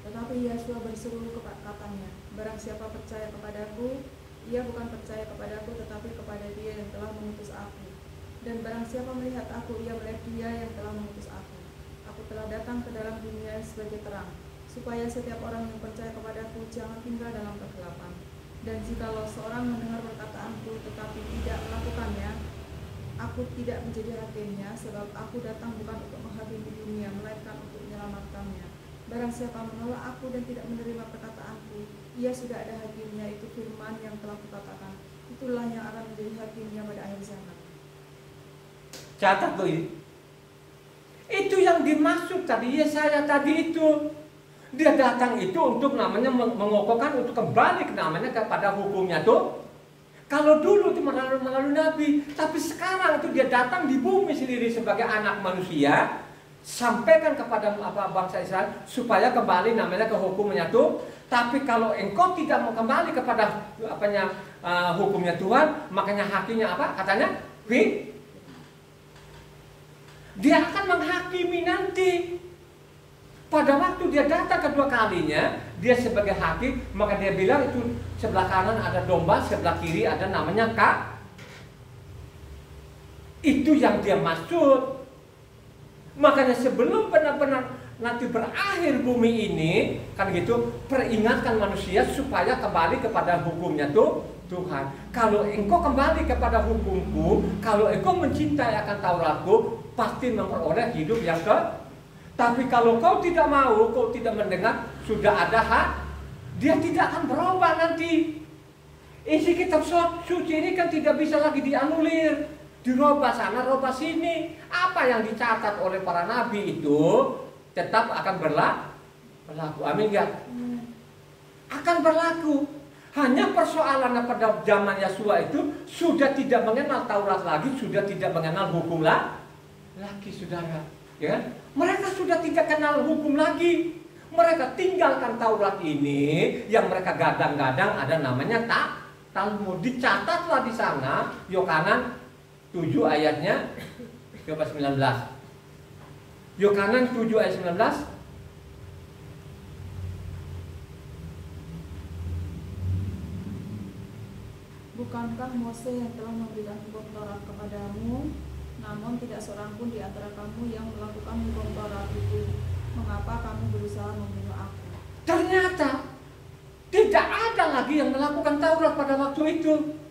Tetapi Yosua berseru katanya, barang siapa percaya kepadaku, ia bukan percaya kepadaku tetapi kepada Dia yang telah mengutus aku. Dan barang siapa melihat aku, ia melihat Dia yang telah mengutus aku. Aku telah datang ke dalam dunia sebagai terang, supaya setiap orang yang percaya kepadaku jangan tinggal dalam kegelapan. Dan jikalau seorang mendengar perkataanku tetapi tidak melakukannya, aku tidak menjadi hakimnya, sebab aku datang bukan untuk menghakimi dunia, melainkan untuk menyelamatkannya. Barang siapa menolak aku dan tidak menerima perkataanku, ia sudah ada hakimnya, itu firman yang telah kukatakan. Itulah yang akan menjadi hakimnya pada akhir zaman. Catat tuh ini. Itu yang dimaksud tadi Yesaya tadi itu. Dia datang itu untuk namanya mengokohkan, untuk kembali ke namanya kepada hukumnya tuh Kalau dulu itu melalui nabi, tapi sekarang itu dia datang di bumi sendiri sebagai anak manusia, sampaikan kepada bangsa Israel supaya kembali namanya ke hukumnya Tuhan. Tapi kalau engkau tidak mau kembali kepada hukumnya Tuhan, makanya hakimnya apa? Katanya, dia akan menghakimi nanti. Pada waktu dia datang kedua kalinya, dia sebagai hakim, maka dia bilang itu sebelah kanan ada domba, sebelah kiri ada namanya kak. Itu yang dia maksud. Makanya sebelum benar-benar nanti berakhir bumi ini, kan gitu, peringatkan manusia supaya kembali kepada hukumnya Tuhan. Kalau engkau kembali kepada hukumku, kalau engkau mencintai akan Tauratku, pasti memperoleh hidup yang Tapi kalau kau tidak mau, kau tidak mendengar, sudah ada hak, dia tidak akan berubah nanti. Isi kitab suci ini kan tidak bisa lagi dianulir, dirubah sana, rubah sini. Apa yang dicatat oleh para nabi itu tetap akan berlaku. Amin ya? Akan berlaku. Hanya persoalannya pada zaman Yesua itu sudah tidak mengenal Taurat lagi, sudah tidak mengenal hukum lagi, saudara. Ya, mereka sudah tidak kenal hukum lagi. Mereka tinggalkan Taurat ini yang mereka gadang-gadang ada namanya Talmud. Dicatatlah di sana Yohanan 7 ayatnya coba 19. Yohanan 7 ayat 19. Bukankah Mose yang telah memberikan hukum Taurat kepadamu? Namun tidak seorang pun di antara kamu yang melakukan hukum Taurat itu. Mengapa kamu berusaha membunuh aku? Ternyata tidak ada lagi yang melakukan Taurat pada waktu itu.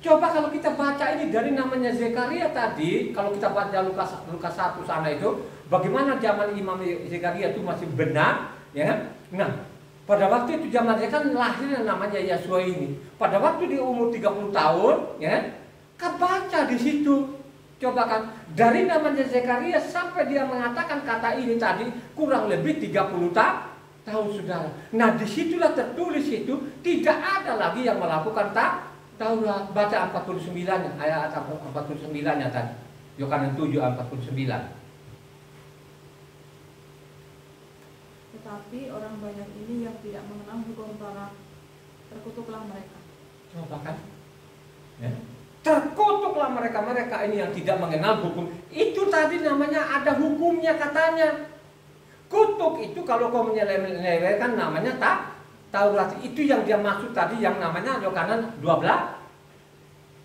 Coba kalau kita baca ini dari namanya Zekaria tadi, kalau kita baca Lukas 1 sana itu, bagaimana zaman Imam Zekaria itu masih benar, ya? Nah, pada waktu itu zaman dia kan lahir yang namanya Yesua ini. Pada waktu dia umur 30 tahun, ya, kebaca di situ. Coba kan, dari namanya Zekaria sampai dia mengatakan kata ini tadi kurang lebih 30 tahun, saudara. Nah, disitulah tertulis itu tidak ada lagi yang melakukan Taurat. Baca 49 ayat 49-nya tadi. Yohanan 7 49. Tetapi orang banyak ini yang tidak mengenal hukum Taurat, terkutuklah mereka. Coba kan, ya. Terkutuklah mereka ini yang tidak mengenal hukum. Itu tadi namanya ada hukumnya katanya. Kutuk itu kalau kau menyelewengkan namanya Taurat. Itu yang dia maksud tadi yang namanya Yohanan 12.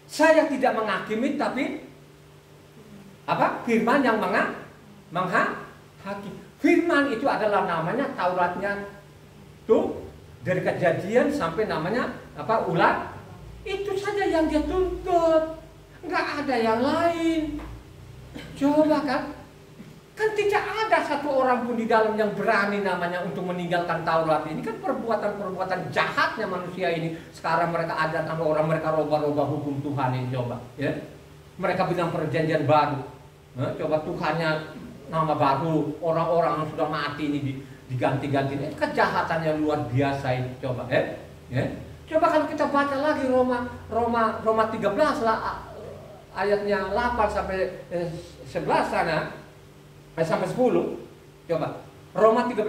Saya tidak menghakimi tapi apa? Firman yang menghakimi. Firman itu adalah namanya Tauratnya tuh dari Kejadian sampai namanya apa? Ulat. Itu saja yang dia tuntut, nggak ada yang lain. Coba kan tidak ada satu orang pun di dalam yang berani namanya untuk meninggalkan Taurat ini. Kan perbuatan-perbuatan jahatnya manusia ini. Sekarang mereka ada sama orang, mereka robah-robah hukum Tuhan ini, coba ya. Mereka bilang perjanjian baru, coba Tuhannya nama baru, orang-orang yang sudah mati ini diganti-ganti. Kejahatannya luar biasa ini, coba ya. Coba kalau kita baca lagi Roma 13 lah ayatnya 8 sampai 11 sana sampai 10. Coba Roma 13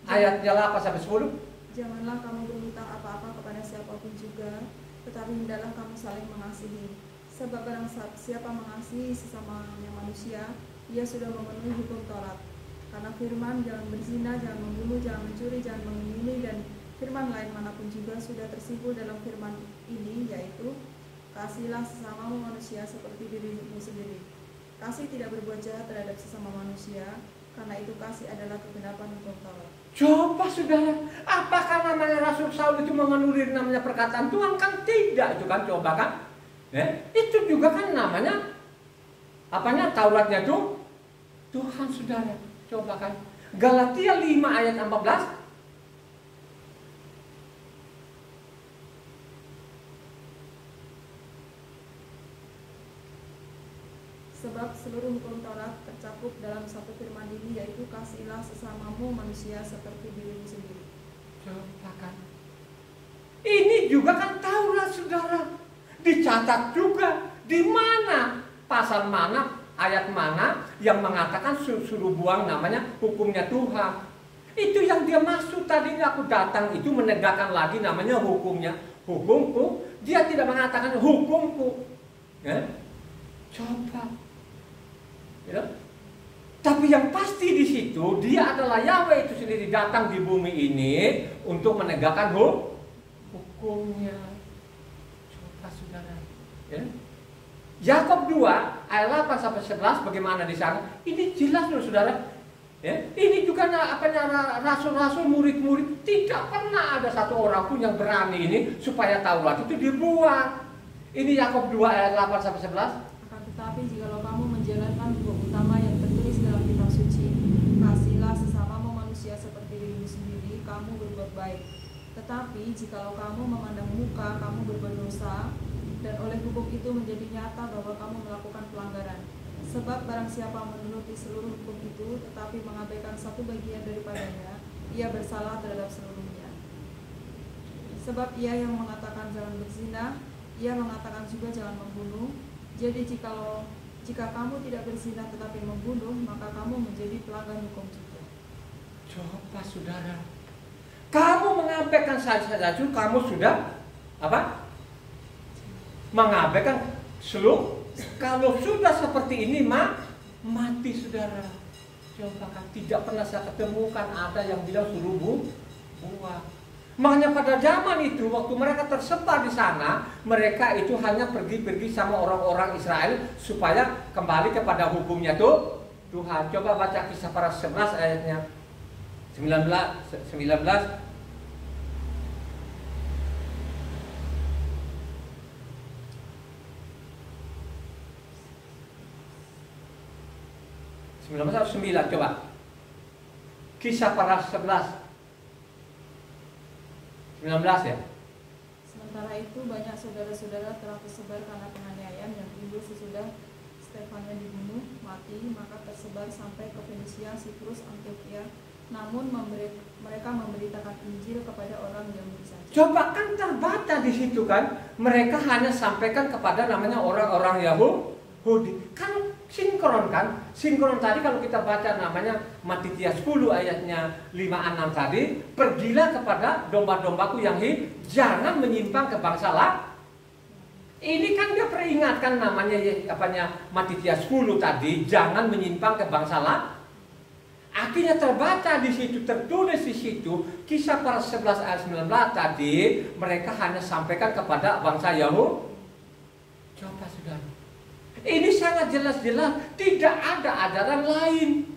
ayatnya 8 sampai 10. Janganlah kamu berhutang apa-apa kepada siapapun juga, tetapi hendaklah kamu saling mengasihi. Sebab barang siapa mengasihi sesamanya manusia, ia sudah memenuhi hukum Taurat. Karena firman jangan berzina, jangan membunuh, jangan mencuri, jangan mengingini, dan firman lain manapun juga sudah tersimpul dalam firman ini, yaitu kasihilah sesamamu manusia seperti dirimu sendiri. Kasih tidak berbuat jahat terhadap sesama manusia, karena itu kasih adalah kegenapan hukum Taurat. Coba saudara, apakah namanya Rasul Saul itu menganulir namanya perkataan Tuhan? Kan tidak, itu kan coba kan? Itu juga kan namanya apanya Tauratnya tuh Tuhan, saudara. Coba kan Galatia 5 ayat 14. Sebab seluruh hukum Taurat tercakup dalam satu firman ini, yaitu kasihilah sesamamu manusia seperti dirimu sendiri. Coba kan, ini juga kan Taurat, saudara. dicatat juga di mana, pasal mana, ayat mana yang mengatakan suruh buang namanya hukumnya Tuhan. Itu yang dia maksud tadinya aku datang itu menegakkan lagi namanya hukumnya. Hukumku, dia tidak mengatakan hukumku. Ya? Coba. Ya? Tapi yang pasti di situ dia adalah Yahweh itu sendiri datang di bumi ini untuk menegakkan hukumnya. Coba saudara. Ya? Yakub 2 ayat 8 sampai 11 bagaimana di sana? Ini jelas loh saudara. Ya, ini juga rasul-rasul, murid-murid tidak pernah ada satu orang pun yang berani ini supaya Taurat itu dibuang. Ini Yakub 2 ayat 8 sampai 11. Akan tetapi jikalau kamu menjalankan hukum utama yang tertulis dalam kitab suci, kasihilah sesamamu manusia seperti dirimu sendiri, kamu berbuat baik. Tetapi jikalau kamu memandang muka, kamu berbuat dosa, dan oleh hukum itu menjadi nyata bahwa kamu melakukan pelanggaran. Sebab barang siapa menuruti seluruh hukum itu tetapi mengabaikan satu bagian daripadanya, ia bersalah terhadap seluruhnya. Sebab ia yang mengatakan jangan berzina, ia mengatakan juga jangan membunuh. Jadi jika kamu tidak berzina tetapi membunuh, maka kamu menjadi pelanggar hukum juga. Coba saudara, kamu mengabaikan saja, kamu sudah apa? Mengabaikan seluruh. Kalau sudah seperti ini mati saudara. Coba kan tidak pernah saya ketemukan ada yang bilang suruh buang. Makanya pada zaman itu waktu mereka tersebar di sana, mereka itu hanya pergi-pergi sama orang-orang Israel supaya kembali kepada hukumnya tuh Tuhan. Coba baca Kisah Para 11 ayatnya 19. 19 atau 9 coba. Kisah Para 11 19 ya. Sementara itu banyak saudara-saudara telah tersebar karena penganiayaan yang timbul sesudah Stefanus dibunuh mati, maka tersebar sampai ke Fenisia, Siprus, Antioquia. Namun mereka memberitakan Injil kepada orang Yahudi saja. Coba kan terbaca di situ kan, mereka hanya sampaikan kepada namanya orang-orang Yahudi. Kan sinkron kan? Sinkron tadi kalau kita baca namanya Matitia 10 ayatnya 5-6 tadi, pergilah kepada domba-dombaku yang hidup, jangan menyimpang ke bangsa lain. Ini kan dia peringatkan namanya Matitia 10 tadi, jangan menyimpang ke bangsa lain. Akhirnya terbaca di situ, tertulis di situ, Kisah Para 11 ayat 19 tadi, mereka hanya sampaikan kepada bangsa Yahudi. Coba saudara. Ini sangat jelas-jelas tidak ada ajaran lain.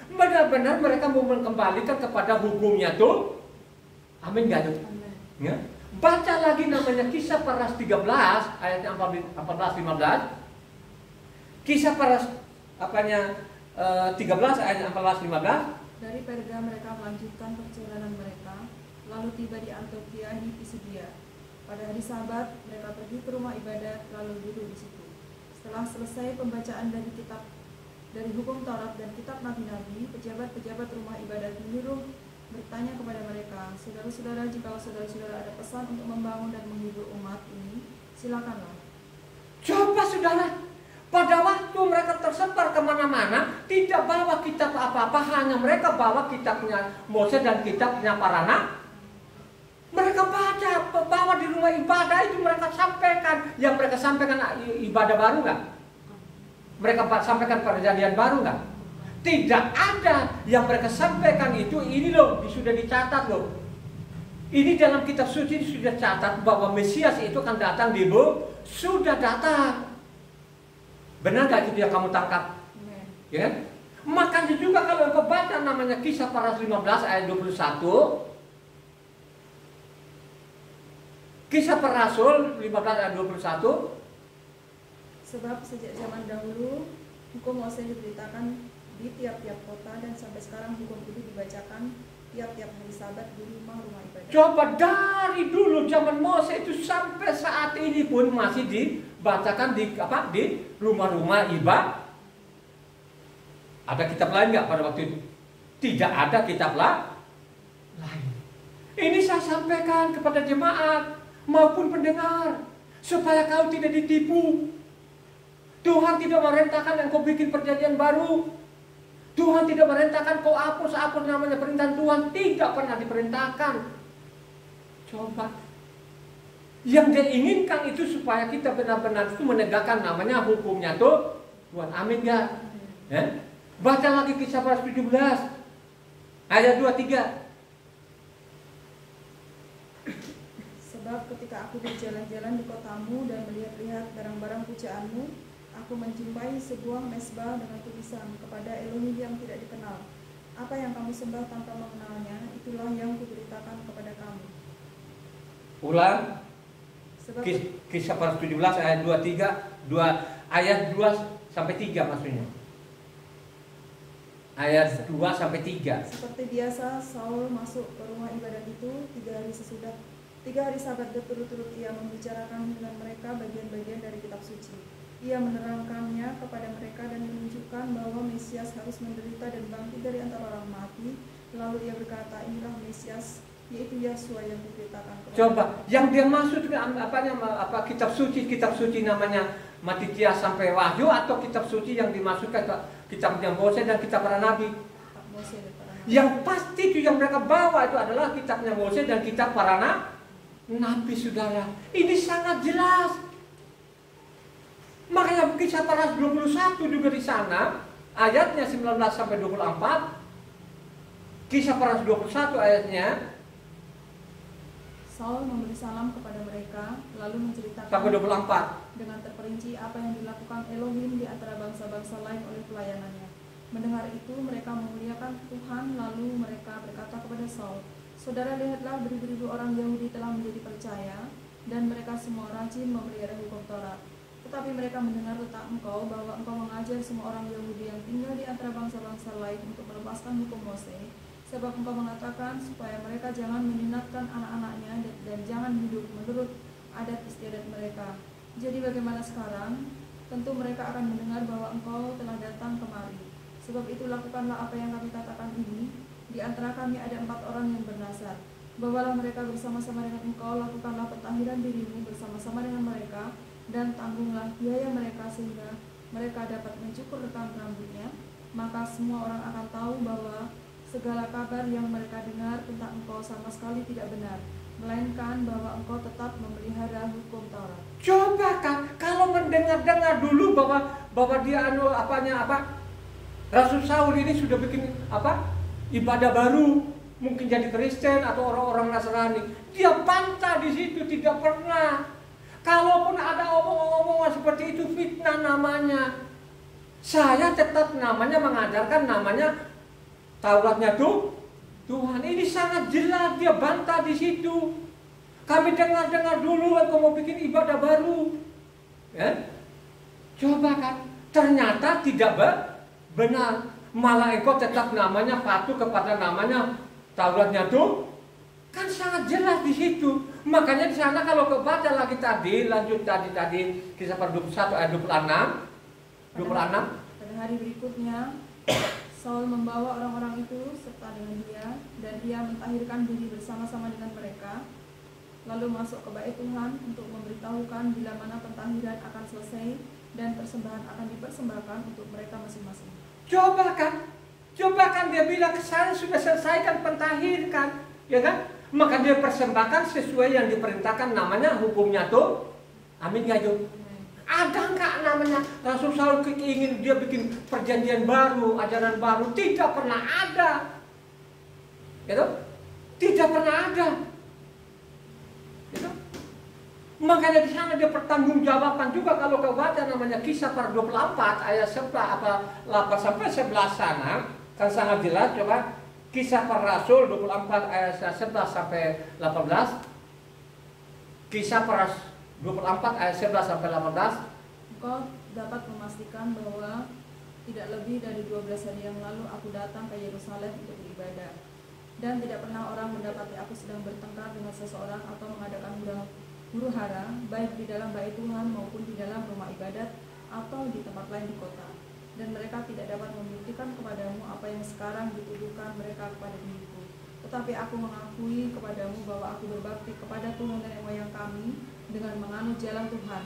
Benar-benar mereka mau mengembalikan kepada hukumnya tuh. Amin gak tuh? Ya. Baca lagi namanya Kisah Para 13 ayat 14-15. Kisah Para 13 ayat 14-15. Dari Perga mereka melanjutkan perjalanan mereka, lalu tiba di Antioquia di Pisidia. Pada hari Sabat mereka pergi ke rumah ibadat lalu duduk di situ. Setelah selesai pembacaan dari hukum Taurat dan kitab nabi-nabi, pejabat-pejabat rumah ibadat menyuruh bertanya kepada mereka, saudara-saudara, jika saudara-saudara ada pesan untuk membangun dan menghibur umat ini, silakanlah. Coba saudara, pada waktu mereka tersebar kemana-mana, tidak bawa kitab apa-apa, hanya mereka bawa kitabnya Moses dan kitabnya para nabi. Mereka bawa di rumah ibadah itu mereka sampaikan. Yang mereka sampaikan ibadah baru nggak? Mereka sampaikan perjanjian baru nggak? Tidak ada. Yang mereka sampaikan itu ini loh, sudah dicatat loh. Ini dalam kitab suci sudah catat bahwa Mesias itu akan datang di bumi. Sudah datang. Benar nggak itu yang kamu tangkap? Ya kan? Makanya juga kalau engkau baca namanya Kisah Para 15 ayat 21. Kisah Para Rasul 15 ayat 21. Sebab sejak zaman dahulu hukum Moses diberitakan di tiap-tiap kota dan sampai sekarang hukum itu dibacakan tiap-tiap hari Sabat di rumah-rumah ibadah. Coba dari dulu zaman Moses itu sampai saat ini pun masih dibacakan di rumah-rumah ibadah. Ada kitab lain nggak pada waktu itu? Tidak ada kitab lain. Ini saya sampaikan kepada jemaat maupun pendengar. supaya kau tidak ditipu. Tuhan tidak merintahkan engkau bikin perjanjian baru. Tuhan tidak merintahkan kau hapus namanya perintah Tuhan. Tidak pernah diperintahkan. Coba. Yang dia inginkan itu supaya kita benar-benar itu menegakkan namanya hukumnya tuh Tuhan. Amin gak? Baca lagi Kisah Para 17 ayat 23. Sebab ketika aku berjalan-jalan di kotamu dan melihat-lihat barang-barang pujaanmu, aku menjumpai sebuah mesbah dengan tulisan kepada Elohim yang tidak dikenal. Apa yang kamu sembah tanpa mengenalnya, itulah yang kuberitakan kepada kamu. Ulang. Sebab Kisah Para 17 ayat 23, ayat 2 sampai 3 maksudnya. Ayat 2 sampai 3. Seperti biasa, Saul masuk ke rumah ibadat itu 3 hari Sabat berturut-turut ia membicarakan dengan mereka bagian-bagian dari kitab suci. Ia menerangkannya kepada mereka dan menunjukkan bahwa Mesias harus menderita dan bangkit dari antara orang mati. Lalu ia berkata, inilah Mesias, yaitu Yesua yang diberitakan kepada. Coba, yang dia maksud kitab suci namanya Matikias sampai Wahyu, atau kitab suci yang dimaksudkan kitabnya Mose dan kitab para nabi? Mose dan para nabi. Yang pasti itu yang mereka bawa itu adalah kitabnya Mose dan kitab para nabi, saudara. Ini sangat jelas. Makanya Kisah Para 21 juga di sana ayatnya 19 sampai 24. Kisah Para 21 ayatnya Saul memberi salam kepada mereka, lalu menceritakan sampai 24 dengan terperinci apa yang dilakukan Elohim di antara bangsa-bangsa lain oleh pelayanannya. Mendengar itu mereka memuliakan Tuhan, lalu mereka berkata kepada Saul, saudara, lihatlah beribu-ribu orang Yahudi telah menjadi percaya, dan mereka semua rajin memelihara hukum Taurat. Tetapi mereka mendengar tentang engkau, bahwa engkau mengajar semua orang Yahudi yang tinggal di antara bangsa-bangsa lain untuk melepaskan hukum Mose, sebab engkau mengatakan supaya mereka jangan menyunatkan anak-anaknya dan jangan hidup menurut adat istiadat mereka. Jadi bagaimana sekarang? Tentu mereka akan mendengar bahwa engkau telah datang kemari. Sebab itu lakukanlah apa yang kami katakan ini. Di antara kami ada 4 orang yang bernazar. Bawalah mereka bersama-sama dengan engkau, lakukanlah pentahiran dirimu bersama-sama dengan mereka, dan tanggunglah biaya mereka sehingga mereka dapat mencukur rambutnya. Maka semua orang akan tahu bahwa segala kabar yang mereka dengar tentang engkau sama sekali tidak benar, melainkan bahwa engkau tetap memelihara hukum Taurat. Coba kan, kalau mendengar-dengar dulu bahwa dia Rasul Saul ini sudah bikin ibadah baru, mungkin jadi Kristen atau orang-orang Nasrani, dia bantah di situ, tidak pernah. Kalaupun ada omong-omongan seperti itu, fitnah namanya. Saya tetap namanya mengajarkan namanya Tauratnya tuh Tuhan. Ini sangat jelas, dia bantah di situ. Kami dengar-dengar dulu, engkau mau bikin ibadah baru. Coba kan, ternyata tidak benar. Malah engkau tetap namanya patuh kepada namanya Tauratnya tuh. Kan sangat jelas di situ. Makanya di sana kalau kau baca lagi tadi, lanjut tadi Kisah Para 21 ayat 26. Pada hari berikutnya Saul membawa orang-orang itu serta dengan dia, dan ia mentahirkan diri bersama-sama dengan mereka, lalu masuk ke bait Tuhan untuk memberitahukan bila mana pentahiran akan selesai dan persembahan akan dipersembahkan untuk mereka masing-masing. Coba kan dia bilang, saya sudah selesaikan pentahirkan, ya kan? Maka dia persembahkan sesuai yang diperintahkan, namanya hukumnya tuh. Amin gak Jum? Ada nggak namanya Rasul Saul ingin dia bikin perjanjian baru, ajaran baru? Tidak pernah ada, gitu? Tidak pernah ada, gitu? Makanya di sana dia pertanggungjawaban juga. Kalau kau baca namanya Kisah Para 24 ayat 8 sampai 11 sana, kan sangat jelas. Coba Kisah Para Rasul 24 ayat 11 sampai 18. Kisah Para 24 ayat 11 sampai 18. Engkau dapat memastikan bahwa tidak lebih dari 12 hari yang lalu aku datang ke Yerusalem untuk beribadah, dan tidak pernah orang mendapati aku sedang bertengkar dengan seseorang atau mengadakan huru hara, baik di dalam bait Tuhan maupun di dalam rumah ibadat atau di tempat lain di kota. Dan mereka tidak dapat membuktikan kepadamu apa yang sekarang dituduhkan mereka kepada diriku. Tetapi aku mengakui kepadamu bahwa aku berbakti kepada Tuhan nenek moyang kami, dengan menganut jalan Tuhan,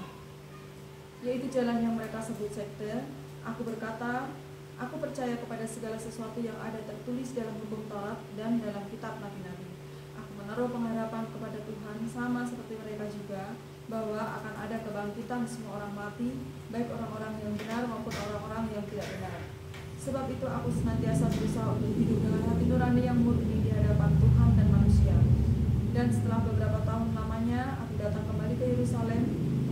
yaitu jalan yang mereka sebut sekte. Aku berkata, aku percaya kepada segala sesuatu yang ada tertulis dalam hukum Taurat dan dalam kitab nabi-nabi. Aku menaruh pengharapan kepada Tuhan sama seperti mereka juga, bahwa akan ada kebangkitan semua orang mati, baik orang-orang yang benar maupun orang-orang yang tidak benar. Sebab itu aku senantiasa berusaha untuk hidup dengan hati nurani yang murni di hadapan Tuhan dan manusia. Dan setelah beberapa tahun lamanya, aku datang kembali ke Yerusalem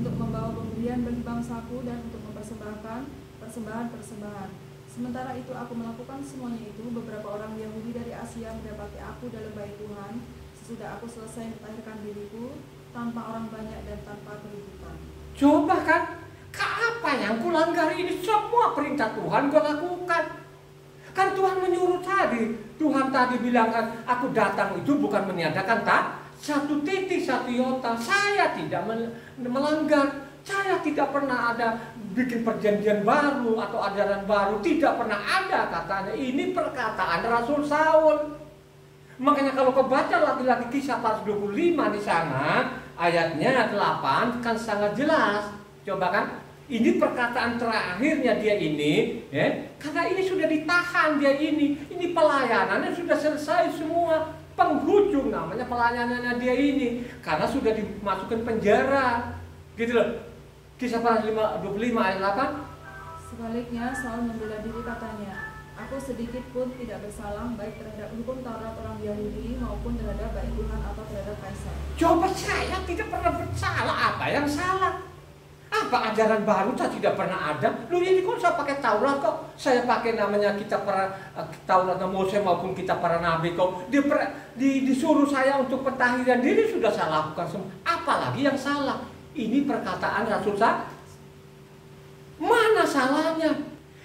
untuk membawa pemberian bagi bangsaku dan untuk mempersembahkan persembahan-persembahan. Sementara itu aku melakukan semuanya itu, beberapa orang Yahudi dari Asia mendapati aku dalam bait Tuhan sesudah aku selesai mentahirkan diriku tanpa orang banyak dan tanpa keributan. Coba kan, apa yang kulanggar ini? Semua perintah Tuhan gue lakukan. Kan Tuhan menyuruh tadi. Tuhan tadi bilang kan, aku datang itu bukan meniadakan satu titik, satu iota. Saya tidak melanggar. Saya tidak pernah ada bikin perjanjian baru atau ajaran baru. Tidak pernah ada katanya. Ini perkataan Rasul Saul. Makanya kalau kau baca lagi-lagi Kisah 25 di sana, ayatnya 8 kan sangat jelas. Coba kan, ini perkataan terakhirnya dia ini, ya, karena ini sudah ditahan dia ini pelayanannya sudah selesai semua, penghujung namanya pelayanannya dia ini, karena sudah dimasukkan penjara, gitu loh. Kisah 25 ayat 8. Sebaliknya Saul membela diri katanya, aku sedikit pun tidak bersalah baik terhadap hukum Taurat orang Yahudi maupun terhadap baik Tuhan atau terhadap Kaisar. Coba saya tidak pernah bersalah, apa yang salah? Apa ajaran baru saya tidak pernah ada? Lu ini kok saya pakai Taurat kok? Saya pakai namanya kitab para Taurat Mose maupun kitab para nabi kok. Disuruh saya untuk pentahiran diri sudah saya lakukan semua. Apalagi yang salah? Ini perkataan Rasul Sa. Mana salahnya?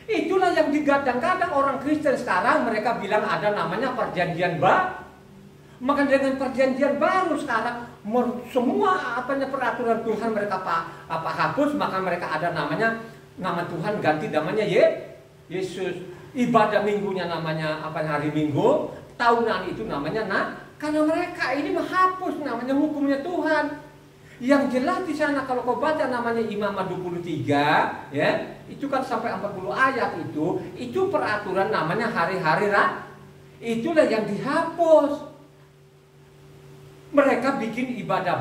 Itulah yang digadang-gadang orang Kristen sekarang. Mereka bilang ada namanya perjanjian baru. Maka dengan perjanjian baru sekarang semua peraturan Tuhan mereka hapus, maka mereka ada nama Tuhan ganti namanya Yesus. Ibadah minggunya namanya hari Minggu, tahunan itu namanya karena mereka ini menghapus namanya hukumnya Tuhan. Yang jelas di sana kalau kau baca namanya Imamat 23, ya, itu kan sampai 40 ayat itu peraturan namanya hari-hari itulah yang dihapus. Mereka bikin ibadah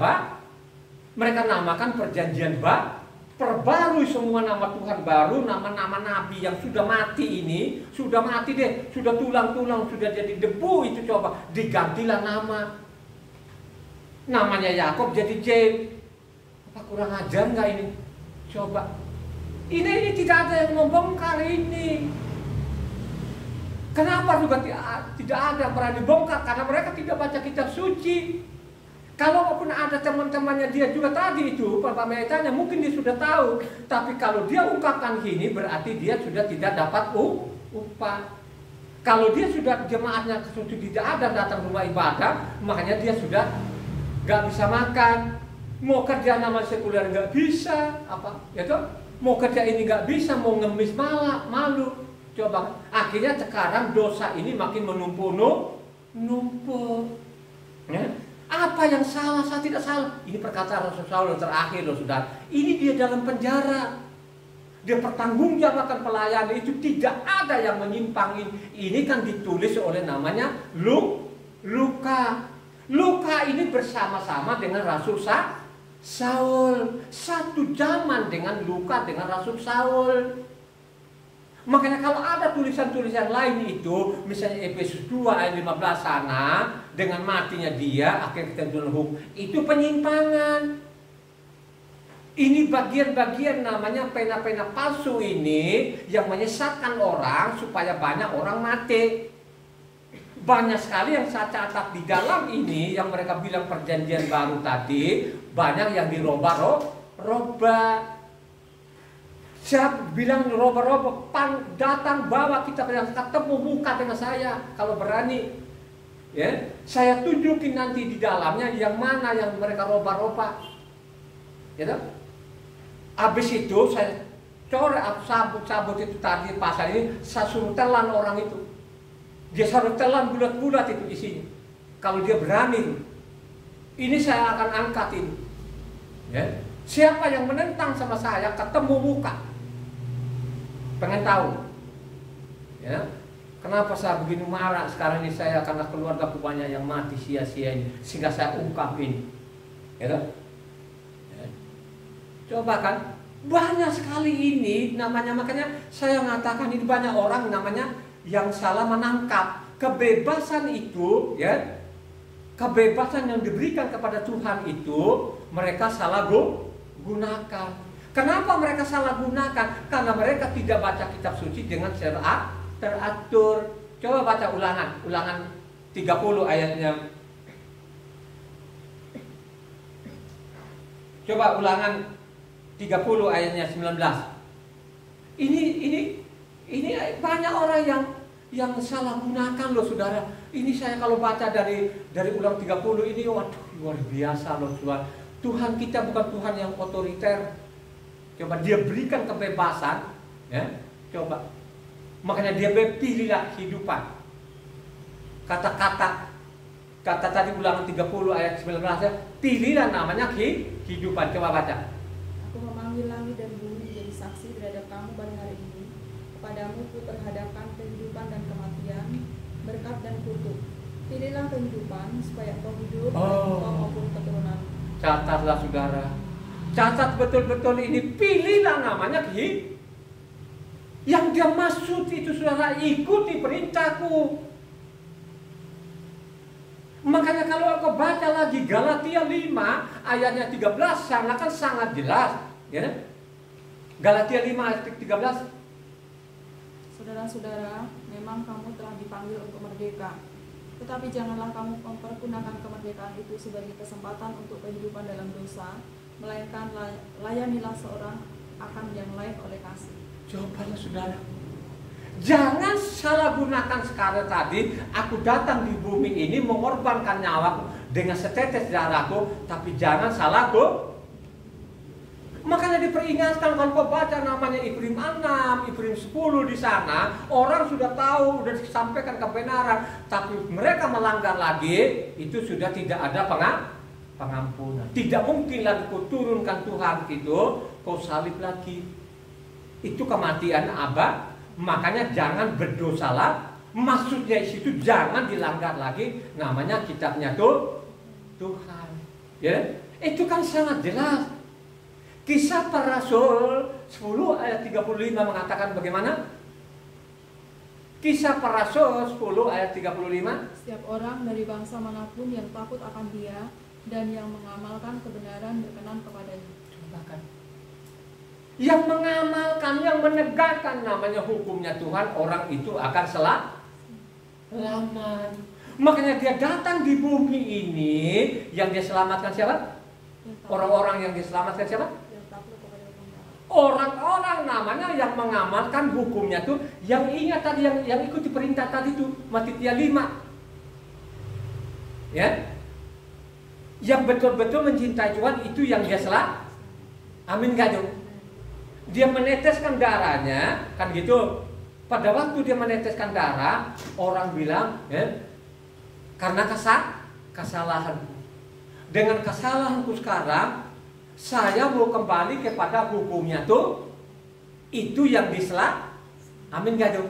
mereka namakan perjanjian perbarui semua nama Tuhan baru, nama-nama nabi yang sudah mati ini, sudah mati deh, sudah tulang-tulang, sudah jadi debu itu coba digantilah nama. Namanya Yakub jadi James. Apa kurang ajar nggak ini? Coba. Ini tidak ada yang membongkar ini. Kenapa juga tidak ada pernah dibongkar? Karena mereka tidak baca kitab suci. Kalau pun ada teman-temannya dia juga tadi itu pemberitanya mungkin dia sudah tahu. Tapi kalau dia ungkapkan gini berarti dia sudah tidak dapat upah. Kalau dia sudah jemaatnya sudah tidak ada datang rumah ibadah, makanya dia sudah nggak bisa makan. Mau kerja nama sekuler nggak bisa, mau kerja ini nggak bisa, mau ngemis malu. Coba, akhirnya sekarang dosa ini makin menumpuk. Ya. Apa yang salah? Saya tidak salah. Ini perkataan Rasul Saul terakhir loh, saudara. Ini dia dalam penjara. Dia pertanggungjawabkan pelayanan itu, tidak ada yang menyimpangin. Ini kan ditulis oleh namanya Luka. Luka ini bersama-sama dengan Rasul Saul, satu zaman dengan Luka dengan Rasul Saul. Makanya kalau ada tulisan-tulisan lain itu, misalnya Efesus 2 ayat 15 sana, dengan matinya dia, akhir ketentuan hukum, itu penyimpangan. Ini bagian-bagian namanya pena-pena palsu ini, yang menyesatkan orang supaya banyak orang mati. Banyak sekali yang saya catat di dalam ini, yang mereka bilang perjanjian baru tadi, banyak yang dirobah-robah. Saya bilang roba-roba, datang bawa kita ketemu muka dengan saya kalau berani. Ya, saya tunjukin nanti di dalamnya yang mana yang mereka roba-roba. Ya toh? Habis itu saya coret sabut itu tadi pasal ini, saya suruh telan orang itu. Dia suruh telan bulat-bulat itu isinya. Kalau dia berani, ini saya akan angkat ini. Ya. Siapa yang menentang sama saya ketemu muka? Pengen tahu? Ya. Kenapa saya begini marah sekarang ini saya karena keluarga banyak yang mati sia-sia ini, sehingga saya ungkapin. Ya. Ya. Coba kan, banyak sekali ini namanya, makanya saya mengatakan ini banyak orang namanya yang salah menangkap kebebasan itu, ya. Kebebasan yang diberikan kepada Tuhan itu mereka salah gunakan. Kenapa mereka salah gunakan? Karena mereka tidak baca kitab suci dengan teratur. Coba baca Ulangan 30 ayatnya. Coba Ulangan 30 ayatnya 19. Ini banyak orang yang salah gunakan loh saudara. Ini saya kalau baca dari Ulang 30 ini, waduh luar biasa loh Tuhan. Tuhan kita bukan Tuhan yang otoriter. Coba dia berikan kebebasan, ya. Coba. Makanya dia pilihlah kehidupan. Kata tadi Ulangan 30 ayat 19 ya, pilihlah namanya kehidupan. Coba baca. Aku memanggil langit dan bumi menjadi saksi terhadap kamu pada hari ini. Kepadamu ku perhadapkan kehidupan dan kematian, berkat dan kutuk. Pilihlah kehidupan supaya kau hidup, kau maupun keturunan. Catatlah saudara. Catat betul-betul ini, pilihlah namanya yang dia maksud itu saudara, ikuti perintahku. Makanya kalau kau baca lagi Galatia 5 ayatnya 13 sana kan sangat jelas, ya. Galatia 5 ayat 13. Saudara-saudara, memang kamu telah dipanggil untuk merdeka. Tetapi janganlah kamu mempergunakan kemerdekaan itu sebagai kesempatan untuk kehidupan dalam dosa, melainkan layanilah seorang akan yang lain oleh kasih. Cobalah saudara, jangan salah gunakan sekarang tadi. Aku datang di bumi ini mengorbankan nyawaku dengan setetes darahku, tapi jangan salah Makanya diperingatkan kalau kau baca namanya Ibrahim 6, Ibrahim 10 di sana, orang sudah tahu, sudah disampaikan kebenaran, tapi mereka melanggar lagi, itu sudah tidak ada pengampunan. Tidak mungkin lagi kau turunkan Tuhan gitu, kau salib lagi. Itu kematian abad. Makanya jangan berdosalah. Maksudnya itu jangan dilanggar lagi namanya kitabnya Tuhan. Ya, itu kan sangat jelas. Kisah Para Rasul 10 ayat 35 mengatakan bagaimana? Kisah Para Rasul 10 ayat 35. Setiap orang dari bangsa manapun yang takut akan Dia dan yang mengamalkan kebenaran berkenan kepadanya. Yang mengamalkan, yang menegakkan namanya hukumnya Tuhan, orang itu akan selamat. Makanya dia datang di bumi ini, yang dia selamatkan siapa? Orang-orang yang diselamatkan siapa? Orang-orang namanya yang mengamalkan hukumnya tuh, yang ingat tadi, yang ikuti perintah tadi tuh, Matitia 5. Ya. Yang betul-betul mencintai Tuhan, itu yang dia selamat. Amin gak dong? Dia meneteskan darahnya, kan gitu. Pada waktu dia meneteskan darah, orang bilang, ya, karena kesalahanku. Dengan kesalahanku sekarang, saya mau kembali kepada hukumnya tuh, itu yang disela. Amin gak dong?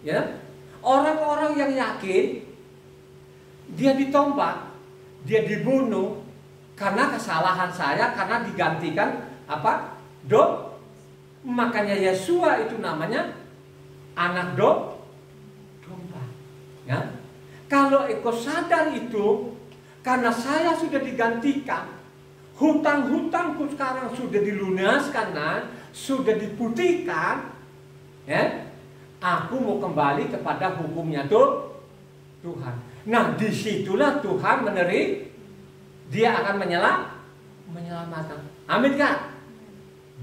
Ya, orang-orang yang yakin, dia ditombak, dia dibunuh karena kesalahan saya, karena digantikan apa? Makanya Yesua itu namanya anak domba. Ya, kalau engkau sadar itu, karena saya sudah digantikan. Hutang-hutangku sekarang sudah dilunaskan, sudah diputihkan, ya. Aku mau kembali kepada hukumnya Tuhan. Nah, disitulah Tuhan dia akan menyelamatkan. Amin kan?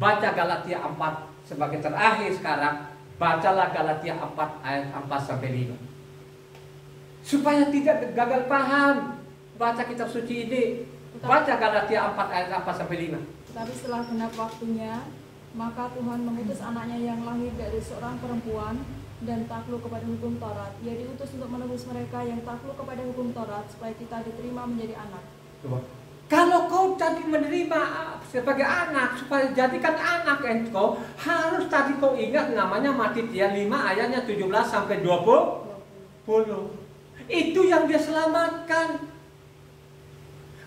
Baca Galatia 4 sebagai terakhir sekarang. Bacalah Galatia 4 ayat 4-5. Supaya tidak gagal paham baca kitab suci ini. Baca Galatia 4 ayat 4-5. Tapi setelah genap waktunya, maka Tuhan mengutus anaknya yang lahir dari seorang perempuan dan takluk kepada hukum Taurat. Ia diutus untuk menebus mereka yang takluk kepada hukum Taurat, supaya kita diterima menjadi anak. Coba. Kalau kau tadi menerima sebagai anak, supaya jadikan anak engkau, harus tadi kau ingat namanya Matitia 5 ayatnya 17 sampai 20. Itu yang dia selamatkan.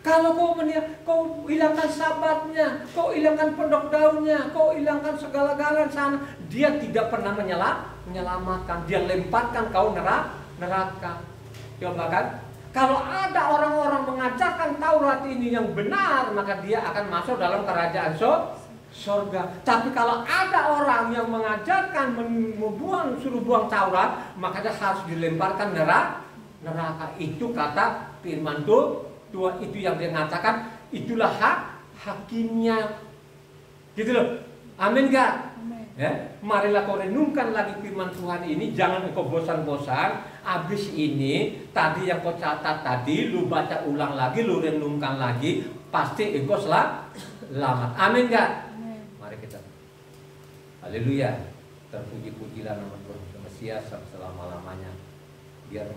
Kalau kau hilangkan sabatnya, kau hilangkan pondok daunnya, kau hilangkan segala-galanya sana, dia tidak pernah menyelamatkan. Dia lemparkan kau neraka. Coba kan? Kalau ada orang-orang mengajarkan Taurat ini yang benar, maka dia akan masuk dalam kerajaan surga. Tapi kalau ada orang yang mengajarkan suruh buang Taurat, maka dia harus dilemparkan neraka. Itu kata firman Tuhan, itu yang dia mengatakan, itulah hakimnya. Gitu loh. Amin gak? Ya, marilah kau renungkan lagi firman Tuhan ini, jangan engkau bosan-bosan. Habis ini tadi yang kau catat tadi, lu baca ulang lagi, lu renungkan lagi, pasti engkau selamat. Amin gak? Mari kita. Haleluya. Terpuji-pujilah nama Tuhan Mesias selama-lamanya. Biar